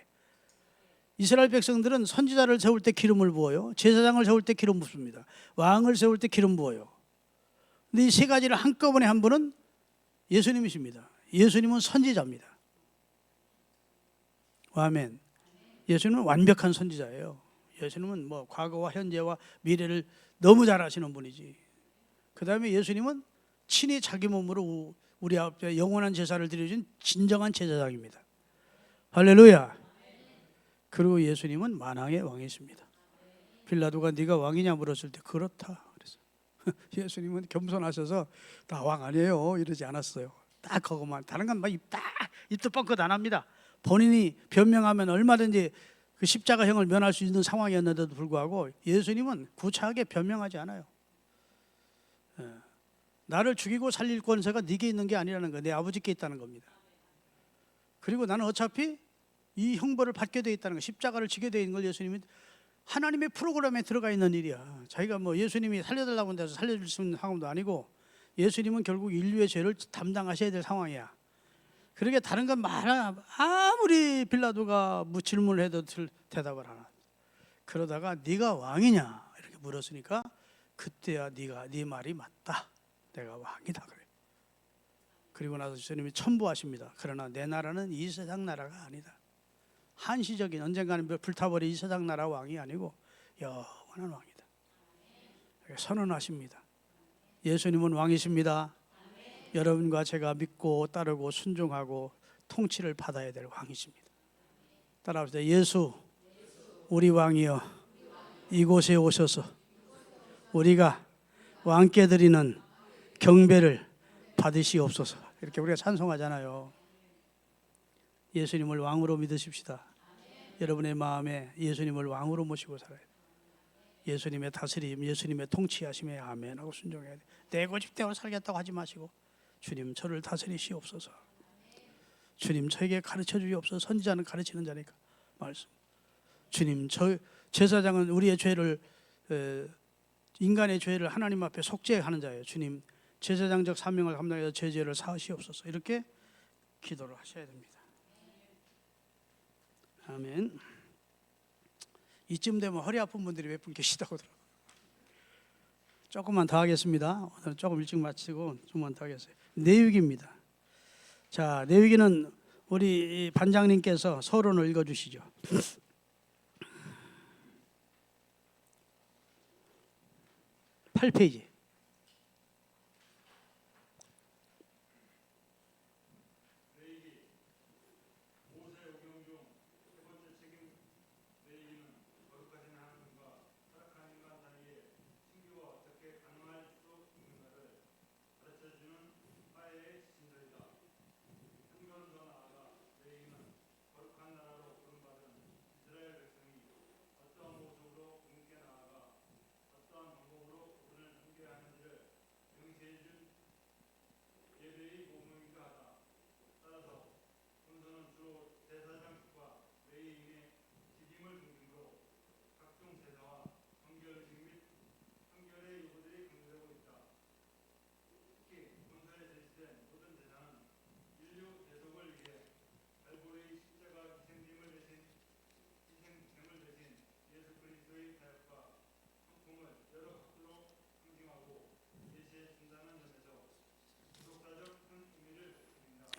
이스라엘 백성들은 선지자를 세울 때 기름을 부어요. 제사장을 세울 때 기름 붓습니다. 왕을 세울 때 기름 부어요. 근데 이 세 가지를 한꺼번에 한 분은 예수님이십니다. 예수님은 선지자입니다. 아멘. 예수님은 완벽한 선지자예요. 예수님은 뭐 과거와 현재와 미래를 너무 잘 아시는 분이지. 그 다음에 예수님은 친히 자기 몸으로 우리 앞에 영원한 제사를 드려준 진정한 제사장입니다. 할렐루야. 그리고 예수님은 만왕의 왕이십니다. 빌라도가 네가 왕이냐 물었을 때 그렇다 그래서 예수님은 겸손하셔서 나 왕 아니에요 이러지 않았어요. 딱 그것만, 다른 건 막 입도 뻥끗 안 합니다. 본인이 변명하면 얼마든지 그 십자가형을 면할 수 있는 상황이었는데도 불구하고 예수님은 구차하게 변명하지 않아요. 나를 죽이고 살릴 권세가 네게 있는 게 아니라는 거, 내 아버지께 있다는 겁니다. 그리고 나는 어차피 이 형벌을 받게 돼 있다는 거, 십자가를 지게 돼 있는 걸 예수님이 하나님의 프로그램에 들어가 있는 일이야. 자기가 뭐 예수님이 살려달라고 한다고 해서 살려줄 수 있는 상황도 아니고, 예수님은 결국 인류의 죄를 담당하셔야 될 상황이야. 그러게 다른 건 아무리 빌라도가 질문을 해도 대답을 안 한다. 그러다가 네가 왕이냐 이렇게 물었으니까 그때야 네 말이 맞다, 내가 왕이다 그래. 그리고 나서 주님이 첨부하십니다. 그러나 내 나라는 이 세상 나라가 아니다. 한시적인 언젠가는 불타버린 이 세상 나라 왕이 아니고 영원한 왕이다. 선언하십니다. 예수님은 왕이십니다. 여러분과 제가 믿고 따르고 순종하고 통치를 받아야 될 왕이십니다. 따라합시다. 예수 우리 왕이여, 이곳에 오셔서 우리가 왕께 드리는 경배를 받으시옵소서. 이렇게 우리가 찬송하잖아요. 예수님을 왕으로 믿으십시다. 여러분의 마음에 예수님을 왕으로 모시고 살아야 돼요. 예수님의 다스림, 예수님의 통치하심에 아멘하고 순종해야 돼요. 내 고집대로 살겠다고 하지 마시고, 주님 저를 다스리시옵소서. 주님 저에게 가르쳐 주시옵소서. 선지자는 가르치는 자니까 말씀. 주님 저 제사장은 우리의 죄를, 인간의 죄를 하나님 앞에 속죄하는 자예요. 주님 제사장적 사명을 감당해서 제 죄를 사하시옵소서. 이렇게 기도를 하셔야 됩니다. 아멘. 이쯤 되면 허리 아픈 분들이 몇 분 계시다고 들어요. 조금만 더 하겠습니다. 오늘 조금 일찍 마치고 조금만 더 하겠어요. 내위기입니다. 자, 내위기는 우리 반장님께서 서론을 읽어주시죠. 8페이지.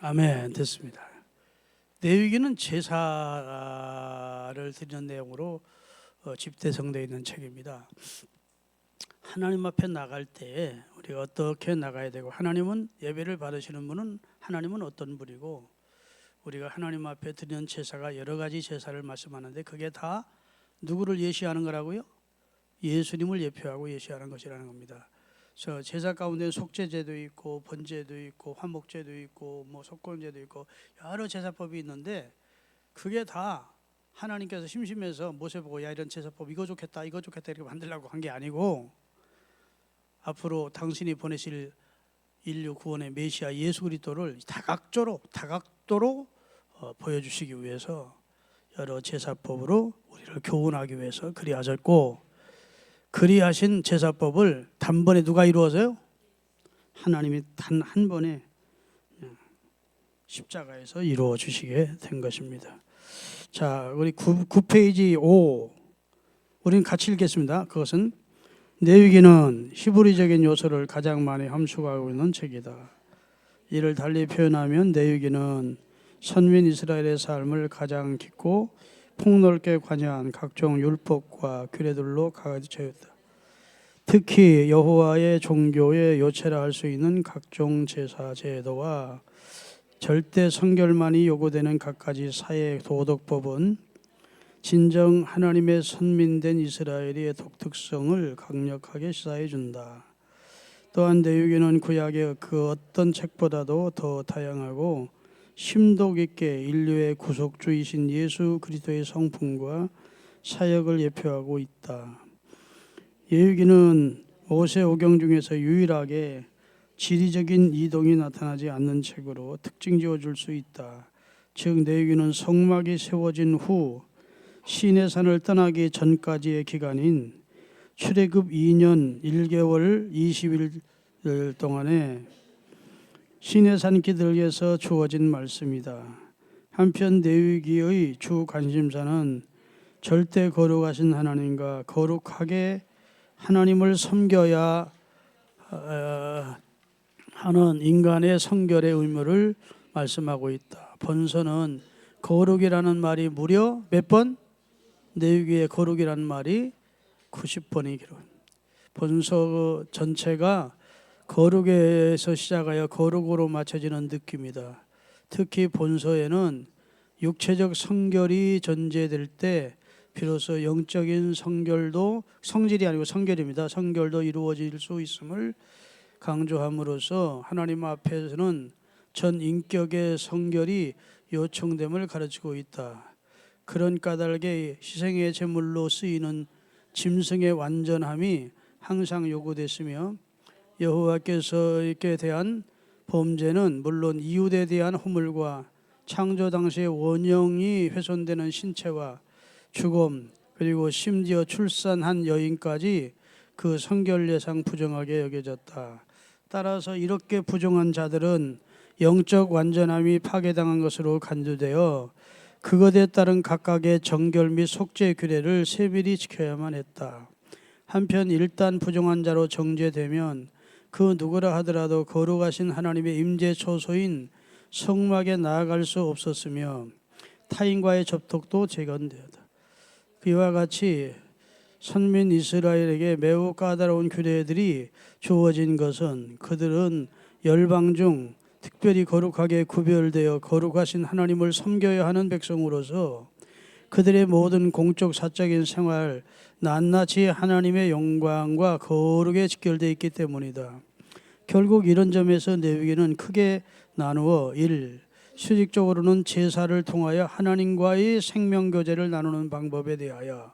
아멘. 됐습니다. 내위기는 제사를 드리는 내용으로 집대성되어 있는 책입니다. 하나님 앞에 나갈 때 우리가 어떻게 나가야 되고, 하나님은 예배를 받으시는 분은 하나님은 어떤 분이고, 우리가 하나님 앞에 드리는 제사가 여러 가지 제사를 말씀하는데 그게 다 누구를 예시하는 거라고요? 예수님을 예표하고 예시하는 것이라는 겁니다. 그래서 제사 가운데 속죄제도 있고 번제도 있고 화목제도 있고 뭐 속건제도 있고 여러 제사법이 있는데, 그게 다 하나님께서 심심해서 모세 보고 야 이런 제사법 이거 좋겠다 이렇게 만들려고 한 게 아니고, 앞으로 당신이 보내실 인류 구원의 메시아 예수 그리스도를 다각도로 보여주시기 위해서 여러 제사법으로 우리를 교훈하기 위해서 그리하셨고, 그리하신 제사법을 단번에 누가 이루어서요? 하나님이 단 한 번에 십자가에서 이루어 주시게 된 것입니다. 자, 우리 9페이지 5 우리는 같이 읽겠습니다. 그것은 내위기는 히브리적인 요소를 가장 많이 함축하고 있는 책이다. 이를 달리 표현하면 내위기는 선민 이스라엘의 삶을 가장 깊고 폭넓게 관여한 각종 율법과 규례들로 가득차였다. 특히 여호와의 종교의 요체라 할 수 있는 각종 제사 제도와 절대 성결만이 요구되는 갖가지 사회 도덕법은 진정 하나님의 선민된 이스라엘의 독특성을 강력하게 시사해 준다. 또한 내위기는 구약의 그 어떤 책보다도 더 다양하고 심도 깊게 인류의 구속주이신 예수 그리스도의 성품과 사역을 예표하고 있다. 내위기는 모세오경 중에서 유일하게 지리적인 이동이 나타나지 않는 책으로 특징 지어 줄 수 있다. 즉 내위는 성막이 세워진 후 시내산을 떠나기 전까지의 기간인 출애굽 2년 1개월 20일 동안에 시내산 기슭에서 주어진 말씀이다. 한편 레위기의 주 관심사는 절대 거룩하신 하나님과 거룩하게 하나님을 섬겨야 하는 인간의 성결의 의무를 말씀하고 있다. 본서는 거룩이라는 말이 무려 몇 번? 레위기의 거룩이라는 말이 90번이 기록. 본서 전체가 거룩에서 시작하여 거룩으로 맞춰지는 느낌이다. 특히 본서에는 육체적 성결이 전제될 때 비로소 영적인 성결도, 성질이 아니고 성결입니다. 성결도 이루어질 수 있음을 강조함으로써 하나님 앞에서는 전 인격의 성결이 요청됨을 가르치고 있다. 그런 까닭에 희생의 제물로 쓰이는 짐승의 완전함이 항상 요구됐으며 여호와께서에 대한 범죄는 물론 이웃에 대한 허물과 창조 당시의 원형이 훼손되는 신체와 죽음, 그리고 심지어 출산한 여인까지 그 성결 예상 부정하게 여겨졌다. 따라서 이렇게 부정한 자들은 영적 완전함이 파괴당한 것으로 간주되어 그것에 따른 각각의 정결 및 속죄 규례를 세밀히 지켜야만 했다. 한편 일단 부정한 자로 정죄되면 그 누구라 하더라도 거룩하신 하나님의 임재 초소인 성막에 나아갈 수 없었으며 타인과의 접촉도 제한되었다. 이와 같이 선민 이스라엘에게 매우 까다로운 규례들이 주어진 것은 그들은 열방 중 특별히 거룩하게 구별되어 거룩하신 하나님을 섬겨야 하는 백성으로서 그들의 모든 공적 사적인 생활 낱낱이 하나님의 영광과 거룩에 직결되어 있기 때문이다. 결국 이런 점에서 레위기는 크게 나누어 1. 수직적으로는 제사를 통하여 하나님과의 생명교제를 나누는 방법에 대하여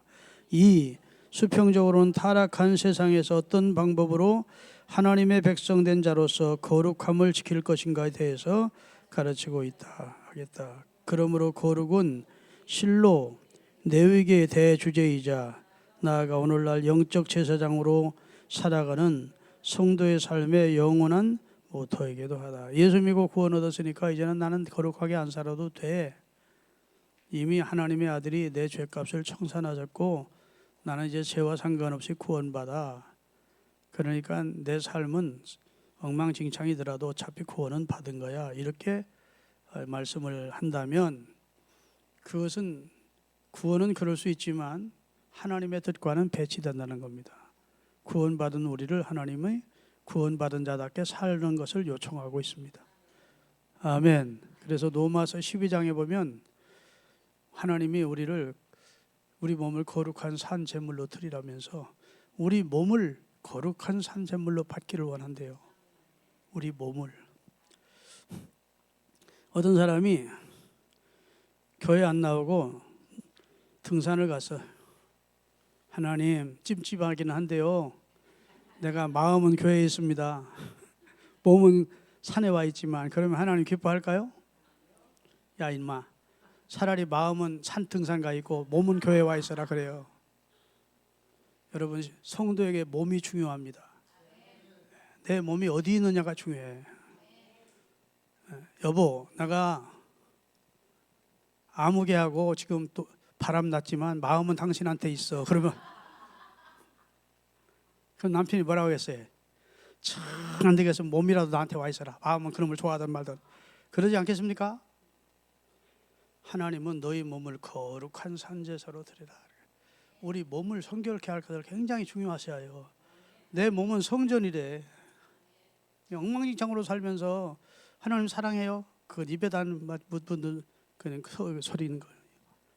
2. 수평적으로는 타락한 세상에서 어떤 방법으로 하나님의 백성된 자로서 거룩함을 지킬 것인가에 대해서 가르치고 있다 하겠다. 그러므로 거룩은 실로 레위기의 대주제이자 나아가 오늘날 영적 제사장으로 살아가는 성도의 삶의 영원한 모토이기도 하다. 예수 믿고 구원 얻었으니까 이제는 나는 거룩하게 안 살아도 돼. 이미 하나님의 아들이 내 죄값을 청산하셨고 나는 이제 죄와 상관없이 구원받아. 그러니까 내 삶은 엉망진창이더라도 어차피 구원은 받은 거야. 이렇게 말씀을 한다면 그것은 구원은 그럴 수 있지만 하나님의 뜻과는 배치된다는 겁니다. 구원받은 우리를 하나님의 구원받은 자답게 사는 것을 요청하고 있습니다. 아멘. 그래서 로마서 12장에 보면 하나님이 우리 몸을 거룩한 산 제물로 드리라면서 우리 몸을 거룩한 산 제물로 받기를 원한대요. 우리 몸을. 어떤 사람이 교회 안 나오고 등산을 가서 하나님 찜찜하기는 한데요. 내가 마음은 교회에 있습니다. 몸은 산에 와 있지만 그러면 하나님 기뻐할까요? 야 인마 차라리 마음은 산 등산 가 있고 몸은 교회에 와 있어라 그래요. 여러분 성도에게 몸이 중요합니다. 내 몸이 어디 있느냐가 중요해. 여보 내가 아무개 하고 지금 또 바람 났지만 마음은 당신한테 있어. 그러면 그럼 남편이 뭐라고 했어요? 참 안 되겠어. 몸이라도 나한테 와 있어라. 마음은 그놈을 좋아하든 말든. 그러지 않겠습니까? 하나님은 너희 몸을 거룩한 산제사로 드리라. 우리 몸을 성결케 할 것을 굉장히 중요하셔요. 내 몸은 성전이래. 엉망진창으로 살면서 하나님 사랑해요. 그건 입에다 묻는 그냥 소리는 거예요.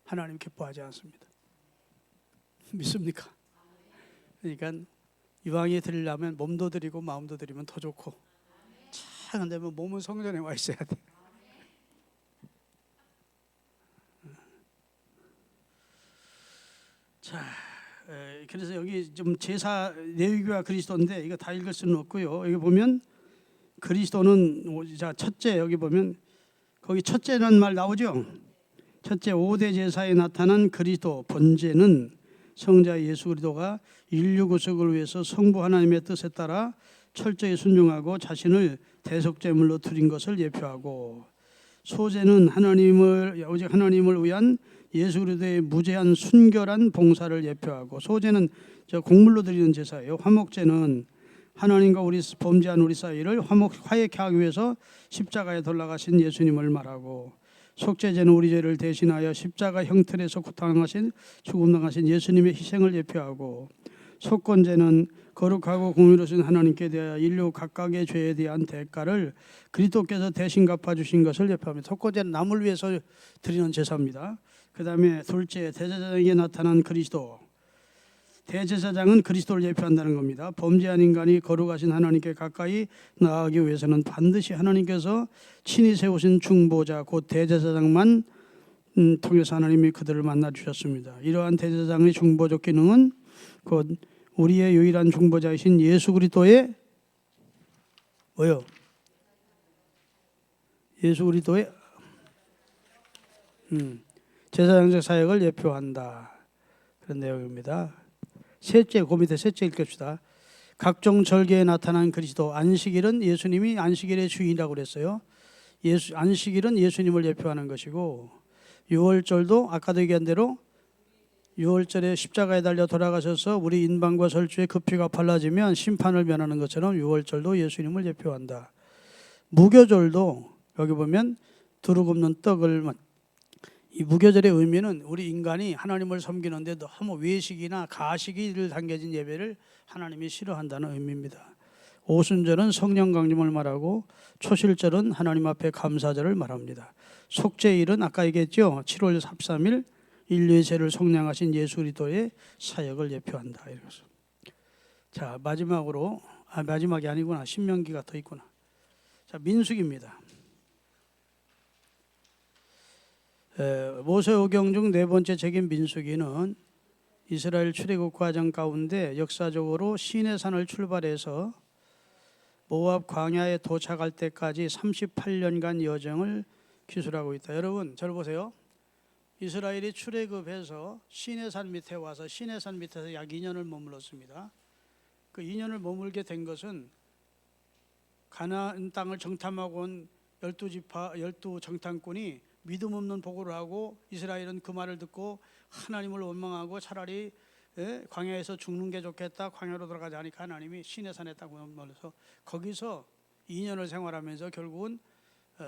하나님 기뻐하지 않습니다. 믿습니까? 그러니까 이왕에 드리려면 몸도 드리고 마음도 드리면 더 좋고. 참 근데 몸은 성전에 와 있어야 돼. 자, 그래서 여기 좀 제사 레위기와 그리스도인데 이거 다 읽을 수는 없고요. 여기 보면 그리스도는 자 첫째 여기 보면 거기 첫째라는 말 나오죠. 첫째 5대 제사에 나타난 그리스도 번제는 성자 예수 그리스도가 인류 구속을 위해서 성부 하나님의 뜻에 따라 철저히 순종하고 자신을 대속제물로 드린 것을 예표하고, 소제는 오직 하나님을 위한 예수 그리스도의 무제한 순결한 봉사를 예표하고, 소제는 곡물로 드리는 제사예요. 화목제는 하나님과 범죄한 우리 사이를 화해케 하기 위해서 십자가에 돌아가신 예수님을 말하고, 속죄제는 우리 죄를 대신하여 십자가 형틀에서 죽음 당하신 예수님의 희생을 예표하고, 속건제는 거룩하고 공의로우신 하나님께 대하여 인류 각각의 죄에 대한 대가를 그리스도께서 대신 갚아주신 것을 예표합니다. 속건제는 남을 위해서 드리는 제사입니다. 그 다음에 둘째, 대제사장에 나타난 그리스도. 대제사장은 그리스도를 예표한다는 겁니다. 범죄한 인간이 거룩하신 하나님께 가까이 나아가기 위해서는 반드시 하나님께서 친히 세우신 중보자 곧 대제사장만 통해서 하나님이 그들을 만나 주셨습니다. 이러한 대제사장의 중보적 기능은 곧 우리의 유일한 중보자이신 예수 그리스도의 뭐요? 예수 그리스도의 제사장적 사역을 예표한다, 그런 내용입니다. 셋째, 그 밑에 셋째 읽읍시다. 각종 절개에 나타난 그리스도. 안식일은 예수님이 안식일의 주인이라고 그랬어요. 안식일은 예수님을 예표하는 것이고, 유월절도 아까도 얘기한 대로 유월절에 십자가에 달려 돌아가셔서 우리 인방과 설주에 그 피가 발라지면 심판을 면하는 것처럼 유월절도 예수님을 예표한다. 무교절도 여기 보면 두룩 없는 떡을, 이 무교절의 의미는 우리 인간이 하나님을 섬기는데 너무 외식이나 가식을 담겨진 예배를 하나님이 싫어한다는 의미입니다. 오순절은 성령 강림을 말하고, 초실절은 하나님 앞에 감사절을 말합니다. 속죄일은 아까 얘기했죠. 7월 13일 인류의 죄를 속량하신 예수 그리스도의 사역을 예표한다. 이래서. 자, 마지막으로, 마지막이 아니구나. 신명기가 더 있구나. 자, 민수기입니다. 모세오경 중 네 번째 책인 민수기는 이스라엘 출애굽 과정 가운데 역사적으로 시내산을 출발해서 모압 광야에 도착할 때까지 38년간 여정을 기술하고 있다. 여러분, 저를 보세요. 이스라엘이 출애굽해서 시내산 밑에 와서 시내산 밑에서 약 2년을 머물렀습니다. 그 2년을 머물게 된 것은 가나안 땅을 정탐하고 온 12 정탐꾼이 믿음 없는 보고를 하고, 이스라엘은 그 말을 듣고 하나님을 원망하고 차라리 광야에서 죽는 게 좋겠다, 광야로 돌아가지 않으니까 하나님이 시내산에 딱 머물러서 거기서 2년을 생활하면서 결국은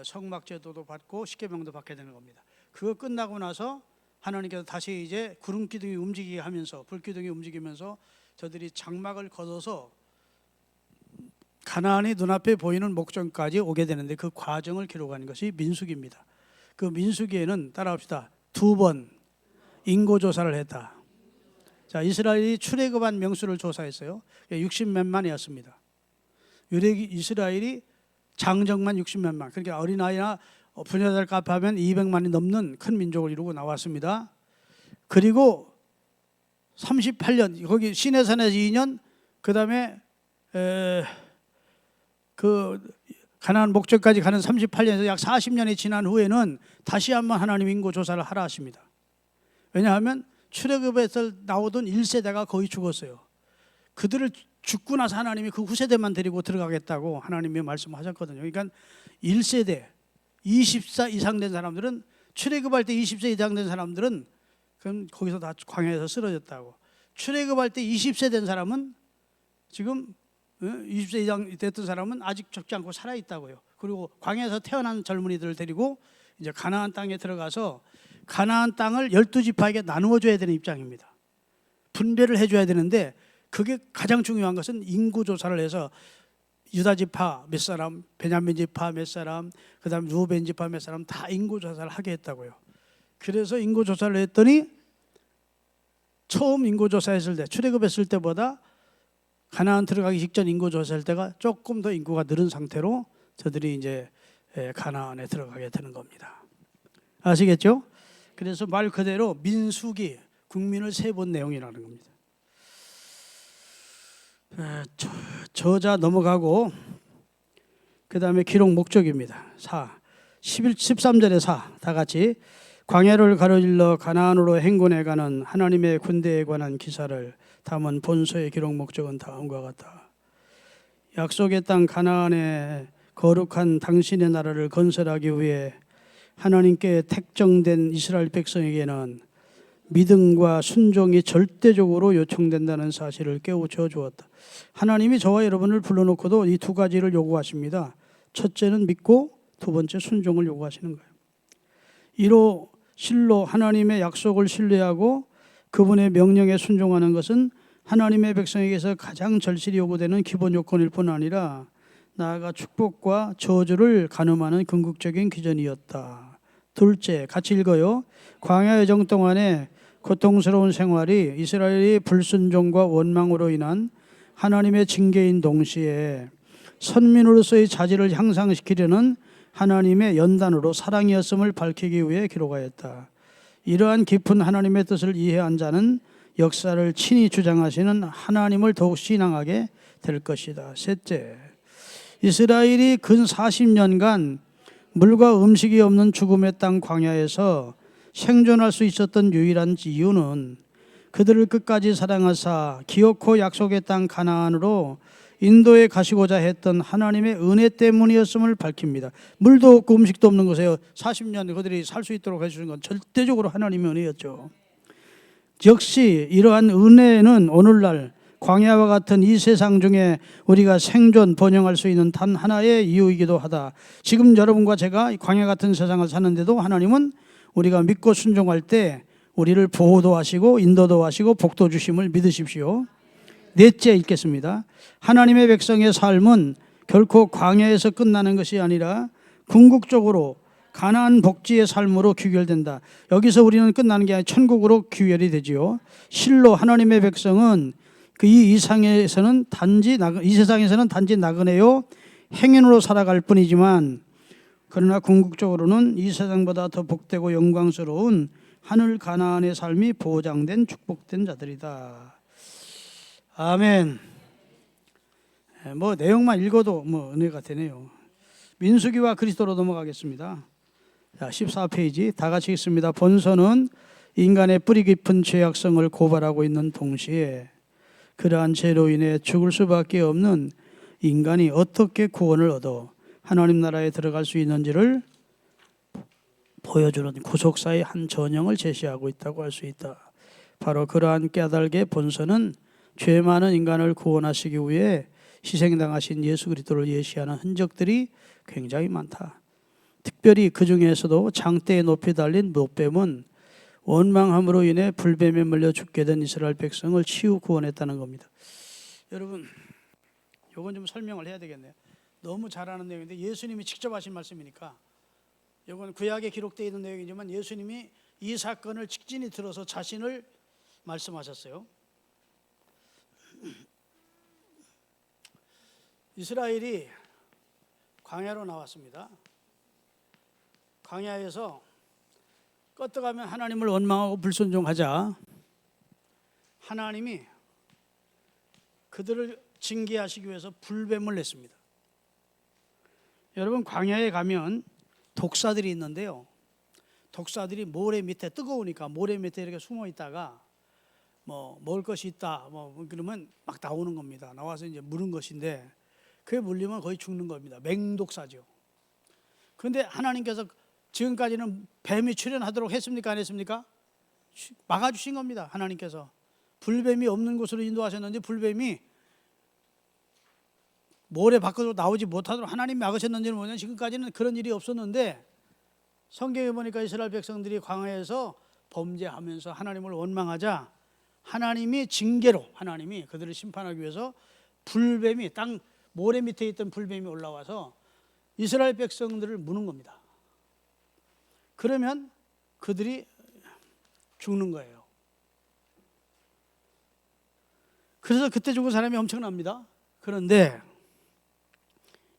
성막제도도 받고 십계명도 받게 되는 겁니다. 그거 끝나고 나서 하나님께서 다시 이제 구름기둥이 움직이게 하면서, 불기둥이 움직이면서 저들이 장막을 걷어서 가나안이 눈앞에 보이는 목전까지 오게 되는데, 그 과정을 기록하는 것이 민수기입니다. 그 민수기에는 따라합시다. 2번 인구조사를 했다. 자, 이스라엘이 출애굽한 명수를 조사했어요. 60몇만이었습니다. 이스라엘이 장정만 60몇만, 그러니까 어린아이나 부녀자를 합하면 200만이 넘는 큰 민족을 이루고 나왔습니다. 그리고 38년 거기 시내산에서 2년, 그 다음에 그 가나안 목적까지 가는 38년에서 약 40년이 지난 후에는 다시 한번 하나님 인구 조사를 하라 하십니다. 왜냐하면 출애굽에서 나오던 1세대가 거의 죽었어요. 그들을 죽고 나서 하나님이 그 후세대만 데리고 들어가겠다고 하나님이 말씀하셨거든요. 그러니까 1세대 20세 이상 된 사람들은, 출애굽할 때 20세 이상 된 사람들은 그럼 거기서 다 광야에서 쓰러졌다고. 출애굽할 때 20세 된 사람은 지금 20세 이상 됐던 사람은 아직 죽지 않고 살아있다고요. 그리고 광야에서 태어난 젊은이들을 데리고 이제 가나안 땅에 들어가서 가나안 땅을 12지파에게 나누어 줘야 되는 입장입니다. 분배를 해줘야 되는데, 그게 가장 중요한 것은 인구조사를 해서 유다지파 몇 사람, 베냐민지파 몇 사람, 그 다음 루벤지파 몇 사람 다 인구조사를 하게 했다고요. 그래서 인구조사를 했더니 처음 인구조사했을 때, 출애굽했을 때보다 가나안 들어가기 직전 인구조사할 때가 조금 더 인구가 늘은 상태로 저들이 이제 가나안에 들어가게 되는 겁니다. 아시겠죠? 그래서 말 그대로 민수기, 국민을 세본 내용이라는 겁니다. 저자 넘어가고, 그 다음에 기록 목적입니다. 4. 13절에 다 같이 광야를 가로질러 가나안으로 행군해가는 하나님의 군대에 관한 기사를 담은 본서의 기록 목적은 다음과 같다. 약속의 땅 가나안에 거룩한 당신의 나라를 건설하기 위해 하나님께 택정된 이스라엘 백성에게는 믿음과 순종이 절대적으로 요청된다는 사실을 깨우쳐 주었다. 하나님이 저와 여러분을 불러놓고도 이 두 가지를 요구하십니다. 첫째는 믿고 두 번째 순종을 요구하시는 거예요. 이로 실로 하나님의 약속을 신뢰하고 그분의 명령에 순종하는 것은 하나님의 백성에게서 가장 절실히 요구되는 기본 요건일 뿐 아니라 나아가 축복과 저주를 가늠하는 궁극적인 기전이었다. 둘째, 같이 읽어요. 광야 여정 동안에 고통스러운 생활이 이스라엘의 불순종과 원망으로 인한 하나님의 징계인 동시에 선민으로서의 자질을 향상시키려는 하나님의 연단으로 사랑이었음을 밝히기 위해 기록하였다. 이러한 깊은 하나님의 뜻을 이해한 자는 역사를 친히 주장하시는 하나님을 더욱 신앙하게 될 것이다. 셋째, 이스라엘이 근 40년간 물과 음식이 없는 죽음의 땅 광야에서 생존할 수 있었던 유일한 이유는 그들을 끝까지 사랑하사 기어코 약속의 땅 가나안으로 인도에 가시고자 했던 하나님의 은혜 때문이었음을 밝힙니다. 물도 없고 음식도 없는 곳에 40년 그들이 살 수 있도록 해주신 건 절대적으로 하나님의 은혜였죠. 역시 이러한 은혜는 오늘날 광야와 같은 이 세상 중에 우리가 생존, 번영할 수 있는 단 하나의 이유이기도 하다. 지금 여러분과 제가 광야 같은 세상을 사는데도 하나님은 우리가 믿고 순종할 때 우리를 보호도 하시고 인도도 하시고 복도 주심을 믿으십시오. 넷째 읽겠습니다. 하나님의 백성의 삶은 결코 광야에서 끝나는 것이 아니라 궁극적으로 가나안 복지의 삶으로 귀결된다. 여기서 우리는 끝나는 게 아니라 천국으로 귀결이 되지요. 실로 하나님의 백성은 이 세상에서는 단지 나그네요 행인으로 살아갈 뿐이지만 그러나 궁극적으로는 이 세상보다 더 복되고 영광스러운 하늘 가나안의 삶이 보장된 축복된 자들이다. 아멘. 내용만 읽어도 은혜가 되네요. 민수기와 그리스도로 넘어가겠습니다. 자, 14페이지 다 같이 읽습니다. 본서는 인간의 뿌리 깊은 죄악성을 고발하고 있는 동시에 그러한 죄로 인해 죽을 수밖에 없는 인간이 어떻게 구원을 얻어 하나님 나라에 들어갈 수 있는지를 보여주는 구속사의 한 전형을 제시하고 있다고 할 수 있다. 바로 그러한 깨달게 본서는 죄 많은 인간을 구원하시기 위해 희생당하신 예수 그리스도를 예시하는 흔적들이 굉장히 많다. 특별히 그 중에서도 장대에 높이 달린 못뱀은 원망함으로 인해 불뱀에 물려 죽게 된 이스라엘 백성을 치유 구원했다는 겁니다. 여러분, 이건 좀 설명을 해야 되겠네요. 너무 잘 아는 내용인데 예수님이 직접 하신 말씀이니까 이건 구약에 기록되어 있는 내용이지만 예수님이 이 사건을 직진히 들어서 자신을 말씀하셨어요. 이스라엘이 광야로 나왔습니다. 광야에서 껐떡하면 하나님을 원망하고 불순종하자 하나님이 그들을 징계하시기 위해서 불뱀을 냈습니다. 여러분, 광야에 가면 독사들이 있는데요, 독사들이 모래 밑에, 뜨거우니까 모래 밑에 이렇게 숨어 있다가 먹을 것이 있다 그러면 막 나오는 겁니다. 나와서 이제 물은 것인데 그게 물리면 거의 죽는 겁니다. 맹독사죠. 그런데 하나님께서 지금까지는 뱀이 출현하도록 했습니까? 안 했습니까? 막아주신 겁니다. 하나님께서 불뱀이 없는 곳으로 인도하셨는데 불뱀이 모래 밖으로 나오지 못하도록 하나님이 막으셨는지는 모르겠는데 지금까지는 그런 일이 없었는데 성경에 보니까 이스라엘 백성들이 광야에서 범죄하면서 하나님을 원망하자 하나님이 징계로 하나님이 그들을 심판하기 위해서 불뱀이 땅 모래 밑에 있던 불뱀이 올라와서 이스라엘 백성들을 무는 겁니다. 그러면 그들이 죽는 거예요. 그래서 그때 죽은 사람이 엄청납니다. 그런데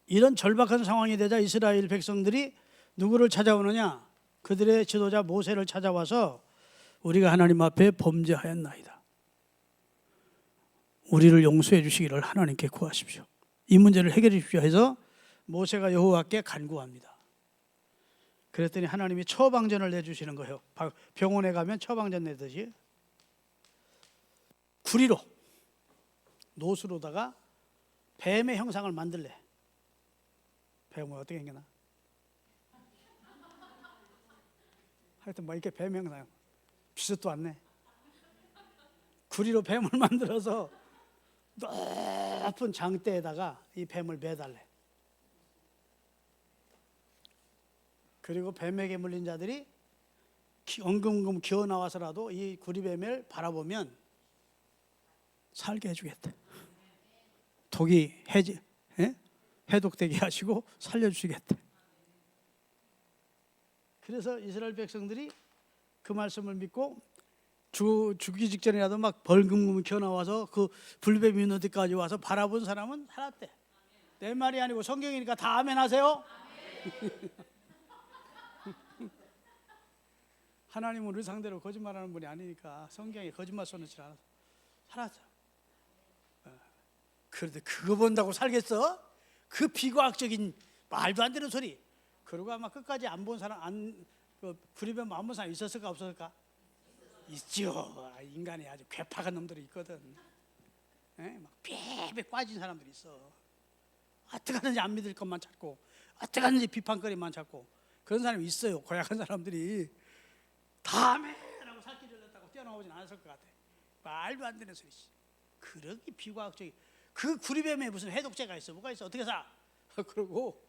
이런 절박한 상황이 되자 이스라엘 백성들이 누구를 찾아오느냐? 그들의 지도자 모세를 찾아와서 우리가 하나님 앞에 범죄하였나이다. 우리를 용서해 주시기를 하나님께 구하십시오. 이 문제를 해결해 주십시오 해서 모세가 여호와께 간구합니다. 그랬더니 하나님이 처방전을 내주시는 거예요. 병원에 가면 처방전 내듯이 구리로 노수로다가 뱀의 형상을 만들래. 뱀은 어떻게 생겨나? 하여튼 뭐 이렇게 뱀 형상 비슷도 않네. 구리로 뱀을 만들어서 높은 장대에다가 이 뱀을 매달래. 그리고 뱀에게 물린 자들이 엉금엉금 기어 나와서라도 이 구리뱀을 바라보면 살게 해주겠다. 독이 해독되게 하시고 살려주시겠다. 그래서 이스라엘 백성들이 그 말씀을 믿고 죽기 직전이라도 막 벌금금 기어 나와서 그 불뱀이 있는 데까지 와서 바라본 사람은 살았대. 내 말이 아니고 성경이니까 다 아멘 하세요. 하나님은 우리 상대로 거짓말하는 분이 아니니까 성경에 거짓말 써놓지 않아서 살았죠. 그런데 그거 본다고 살겠어? 그 비과학적인 말도 안 되는 소리. 그러고 아마 끝까지 안 본 사람, 구리뱀 안 본 사람 있었을까 없었을까? 있죠. 인간이 아주 괴팍한 놈들이 있거든. 막 삐삐 빠진 사람들이 있어. 어떻게 하든지 안 믿을 것만 찾고, 어떻게 하든지 비판거리만 찾고, 그런 사람이 있어요. 고약한 사람들이. 다음에라고 살길을 냈다고 뛰어나오진 않았을 것 같아. 말도 안 되는 소리지. 그렇게 비과학적인. 그 구리뱀에 무슨 해독제가 있어? 뭐가 있어? 어떻게 사? 그러고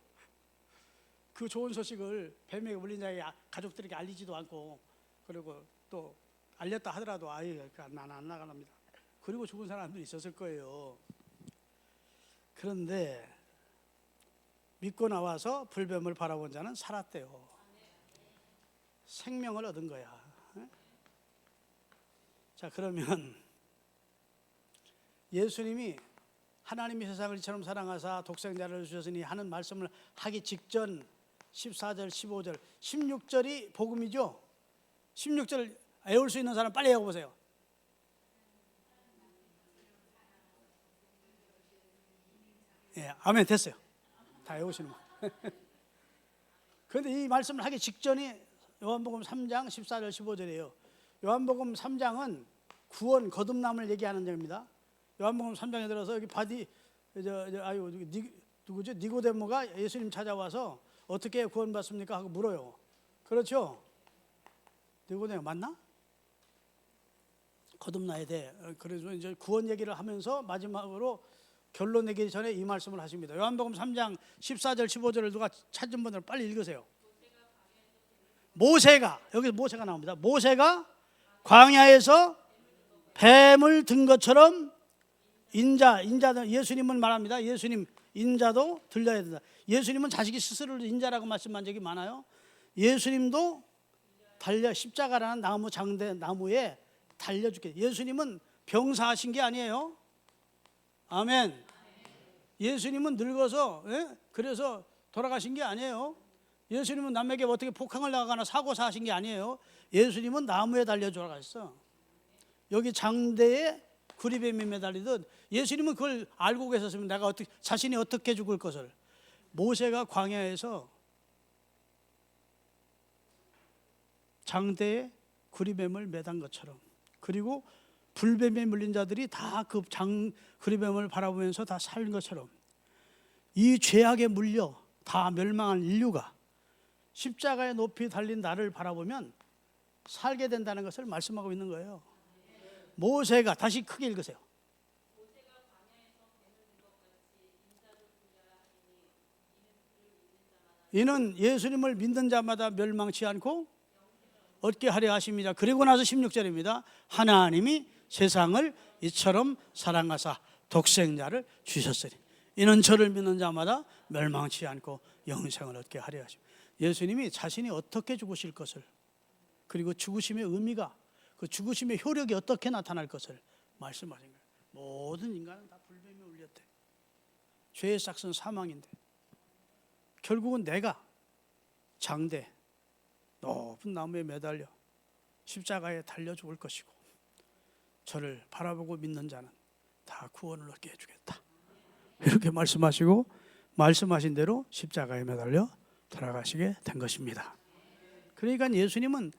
그 좋은 소식을 뱀에게 물린 자의 가족들에게 알리지도 않고, 그리고 또 알렸다 하더라도 아유 난 안 나갑니다. 그리고 죽은 사람들이 있었을 거예요. 그런데 믿고 나와서 불뱀을 바라본 자는 살았대요. 생명을 얻은 거야. 자, 그러면 예수님이 하나님이 세상을 이처럼 사랑하사 독생자를 주셨으니 하는 말씀을 하기 직전 14절, 15절, 16절이 복음이죠. 16절 외울 수 있는 사람 빨리 외워보세요. 예, 아멘. 됐어요. 다 외우시는 거. 그런데 이 말씀을 하기 직전이 요한복음 3장 14절 15절이에요. 요한복음 3장은 구원 거듭남을 얘기하는 장입니다. 요한복음 3장에 들어서 여기 누구죠? 니고데모가 예수님 찾아와서 어떻게 구원받습니까? 하고 물어요. 그렇죠? 니고데모 맞나? 거듭나야 돼. 그래서 이제 구원 얘기를 하면서 마지막으로 결론 내기 전에 이 말씀을 하십니다. 요한복음 3장 14절 15절을 누가 찾은 분들 빨리 읽으세요. 모세가, 여기서 모세가 나옵니다. 모세가 광야에서 뱀을 든 것처럼 인자도 예수님은 말합니다. 예수님 인자도 들려야 된다. 예수님은 자식이 스스로를 인자라고 말씀한 적이 많아요. 예수님도 십자가라는 장대 나무에 달려 죽게. 예수님은 병사하신 게 아니에요. 아멘. 예수님은 늙어서 그래서 돌아가신 게 아니에요. 예수님은 남에게 어떻게 폭행을 나가거나 사고 사신 게 아니에요. 예수님은 나무에 달려 돌아가셨어. 여기 장대에 구리뱀이 매달리듯 예수님은 그걸 알고 계셨으면 내가 자신이 어떻게 죽을 것을. 모세가 광야에서 장대에 구리뱀을 매단 것처럼, 그리고 불뱀에 물린 자들이 다 그 구리뱀을 바라보면서 다 산 것처럼, 이 죄악에 물려 다 멸망한 인류가 십자가에 높이 달린 나를 바라보면 살게 된다는 것을 말씀하고 있는 거예요. 모세가, 다시 크게 읽으세요. 이는 예수님을 믿는 자마다 멸망치 않고 얻게 하려 하십니다. 그리고 나서 16절입니다. 하나님이 세상을 이처럼 사랑하사 독생자를 주셨으니 이는 저를 믿는 자마다 멸망치 않고 영생을 얻게 하려 하십니다. 예수님이 자신이 어떻게 죽으실 것을, 그리고 죽으심의 의미가, 그 죽으심의 효력이 어떻게 나타날 것을 말씀하신 거예요. 모든 인간은 다 불뱀에 울렸대. 죄의 싹은 사망인데 결국은 내가 장대 높은 나무에 매달려 십자가에 달려 죽을 것이고 저를 바라보고 믿는 자는 다 구원을 얻게 해주겠다. 이렇게 말씀하시고 말씀하신 대로 십자가에 매달려 돌아가시게 된 것입니다. 그러니까 예수님은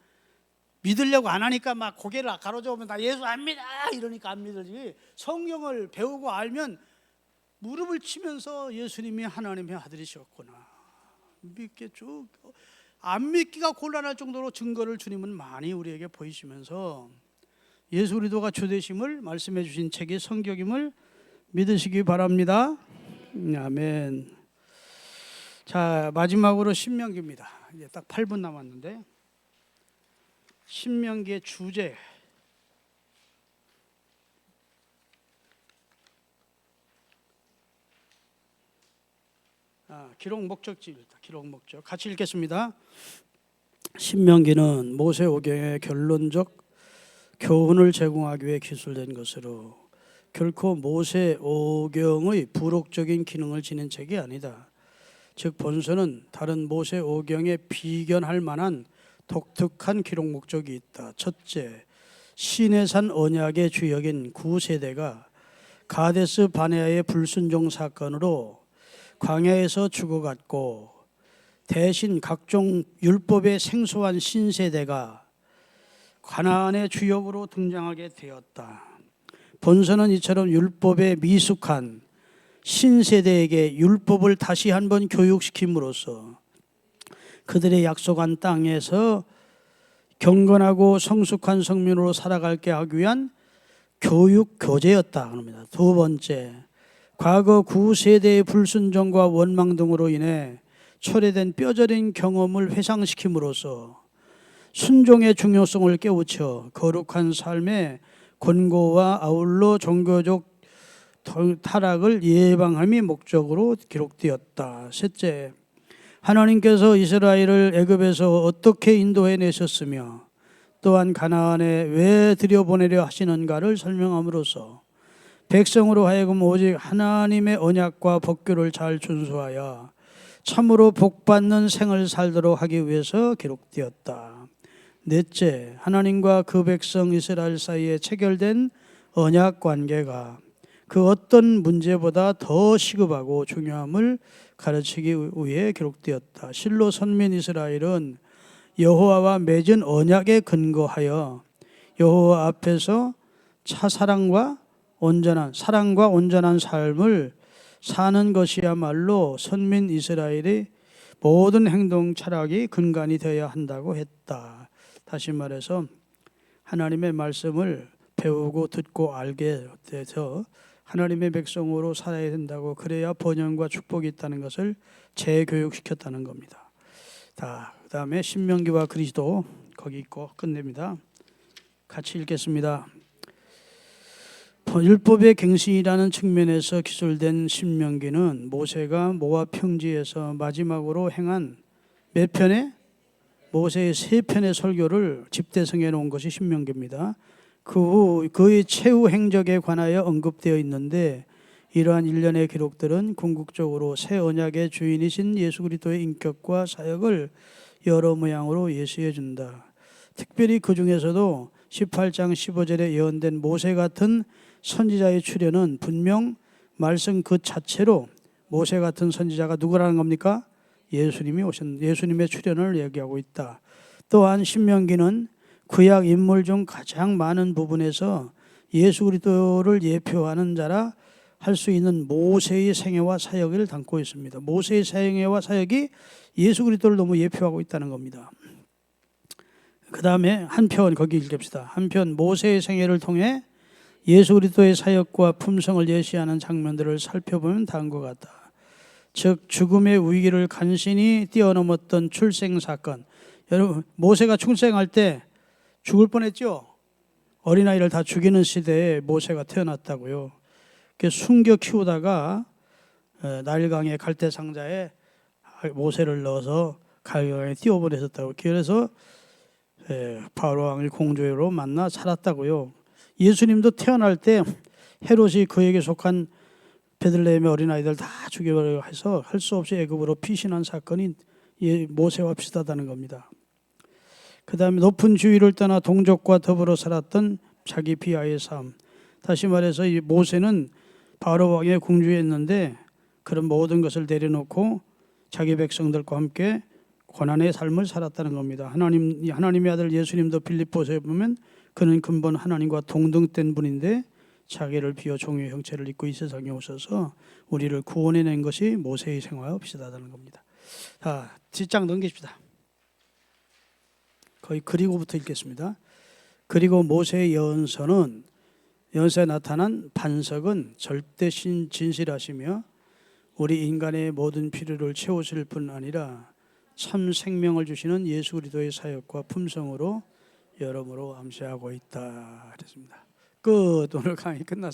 믿으려고 안 하니까 막 고개를 가로저으면 나 예수 안 믿어 이러니까 안 믿으지, 성경을 배우고 알면 무릎을 치면서 예수님이 하나님의 아들이셨구나 믿겠죠. 안 믿기가 곤란할 정도로 증거를 주님은 많이 우리에게 보이시면서 예수 그리스도가 주되심을 말씀해 주신 책이 성경임을 믿으시기 바랍니다. 아멘. 자, 마지막으로 신명기입니다. 이제 딱 8분 남았는데, 신명기의 주제, 기록 목적지, 기록 목적 같이 읽겠습니다. 신명기는 모세 오경의 결론적 교훈을 제공하기 위해 기술된 것으로 결코 모세 오경의 부록적인 기능을 지닌 책이 아니다. 즉 본서는 다른 모세 오경에 비견할 만한 독특한 기록 목적이 있다. 첫째, 시내산 언약의 주역인 9세대가 가데스 바네아의 불순종 사건으로 광야에서 죽어갔고, 대신 각종 율법에 생소한 신세대가 가나안의 주역으로 등장하게 되었다. 본서는 이처럼 율법에 미숙한 신세대에게 율법을 다시 한번 교육시킴으로써 그들의 약속한 땅에서 경건하고 성숙한 성민으로 살아갈게 하기 위한 교육 교재였다 합니다. 두 번째, 과거 9세대의 불순종과 원망 등으로 인해 초래된 뼈저린 경험을 회상시킴으로써 순종의 중요성을 깨우쳐 거룩한 삶의 권고와 아울러 종교적 타락을 예방함이 목적으로 기록되었다. 셋째, 하나님께서 이스라엘을 애굽에서 어떻게 인도해내셨으며 또한 가나안에 왜 들여보내려 하시는가를 설명함으로써 백성으로 하여금 오직 하나님의 언약과 법규를 잘 준수하여 참으로 복받는 생을 살도록 하기 위해서 기록되었다. 넷째, 하나님과 그 백성 이스라엘 사이에 체결된 언약 관계가 그 어떤 문제보다 더 시급하고 중요함을 가르치기 위해 기록되었다. 실로 선민 이스라엘은 여호와와 맺은 언약에 근거하여 여호와 앞에서 사랑과 온전한 삶을 사는 것이야말로 선민 이스라엘의 모든 행동 철학이 근간이 되어야 한다고 했다. 다시 말해서 하나님의 말씀을 배우고 듣고 알게 돼서 하나님의 백성으로 살아야 된다고, 그래야 번영과 축복이 있다는 것을 재교육시켰다는 겁니다. 그 다음에 신명기와 그리스도 거기 있고 끝냅니다. 같이 읽겠습니다. 율법의 갱신이라는 측면에서 기술된 신명기는 모세가 모압 평지에서 마지막으로 행한 몇 편의? 모세의 3편의 설교를 집대성해 놓은 것이 신명기입니다. 그 후 그의 최후 행적에 관하여 언급되어 있는데, 이러한 일련의 기록들은 궁극적으로 새 언약의 주인이신 예수 그리스도의 인격과 사역을 여러 모양으로 예시해 준다. 특별히 그 중에서도 18장 15절에 예언된 모세 같은 선지자의 출현은 분명 말씀 그 자체로 모세 같은 선지자가 누구라는 겁니까? 예수님의 출현을 얘기하고 있다. 또한 신명기는 구약 인물 중 가장 많은 부분에서 예수 그리스도를 예표하는 자라 할 수 있는 모세의 생애와 사역을 담고 있습니다. 모세의 생애와 사역이 예수 그리스도를 너무 예표하고 있다는 겁니다. 그 다음에 한편 거기 읽읍시다. 한편 모세의 생애를 통해 예수 그리스도의 사역과 품성을 예시하는 장면들을 살펴보면 다음과 같다. 즉 죽음의 위기를 간신히 뛰어넘었던 출생 사건. 여러분, 모세가 출생할 때 죽을 뻔했죠. 어린아이를 다 죽이는 시대에 모세가 태어났다고요. 숨겨 키우다가 나일강의 갈대 상자에 모세를 넣어서 갈대강에 띄워보냈었다고. 그래서 바로 왕을 공주로 만나 살았다고요. 예수님도 태어날 때 헤롯이 그에게 속한 베들레헴의 어린아이들 다 죽여버리고 해서 할 수 없이 애굽으로 피신한 사건이 모세와 비슷하다는 겁니다. 그 다음에 높은 주위를 떠나 동족과 더불어 살았던 자기 비하의 삶. 다시 말해서 이 모세는 바로 왕의 공주였는데 그런 모든 것을 내려놓고 자기 백성들과 함께 고난의 삶을 살았다는 겁니다. 하나님의 아들 예수님도 빌립보서에 보면 그는 근본 하나님과 동등된 분인데 자기를 비워 종의 형체를 입고 이 세상에 오셔서 우리를 구원해낸 것이 모세의 생활과 비슷하다는 겁니다. 자, 뒷장 넘기십시다. 거의 그리고부터 읽겠습니다. 그리고 모세의 연서에 나타난 반석은 절대 진실하시며 우리 인간의 모든 필요를 채우실 뿐 아니라 참 생명을 주시는 예수 그리스도의 사역과 품성으로 여러모로 암시하고 있다. 그랬습니다. 끝. 오늘 강의 끝났습니다.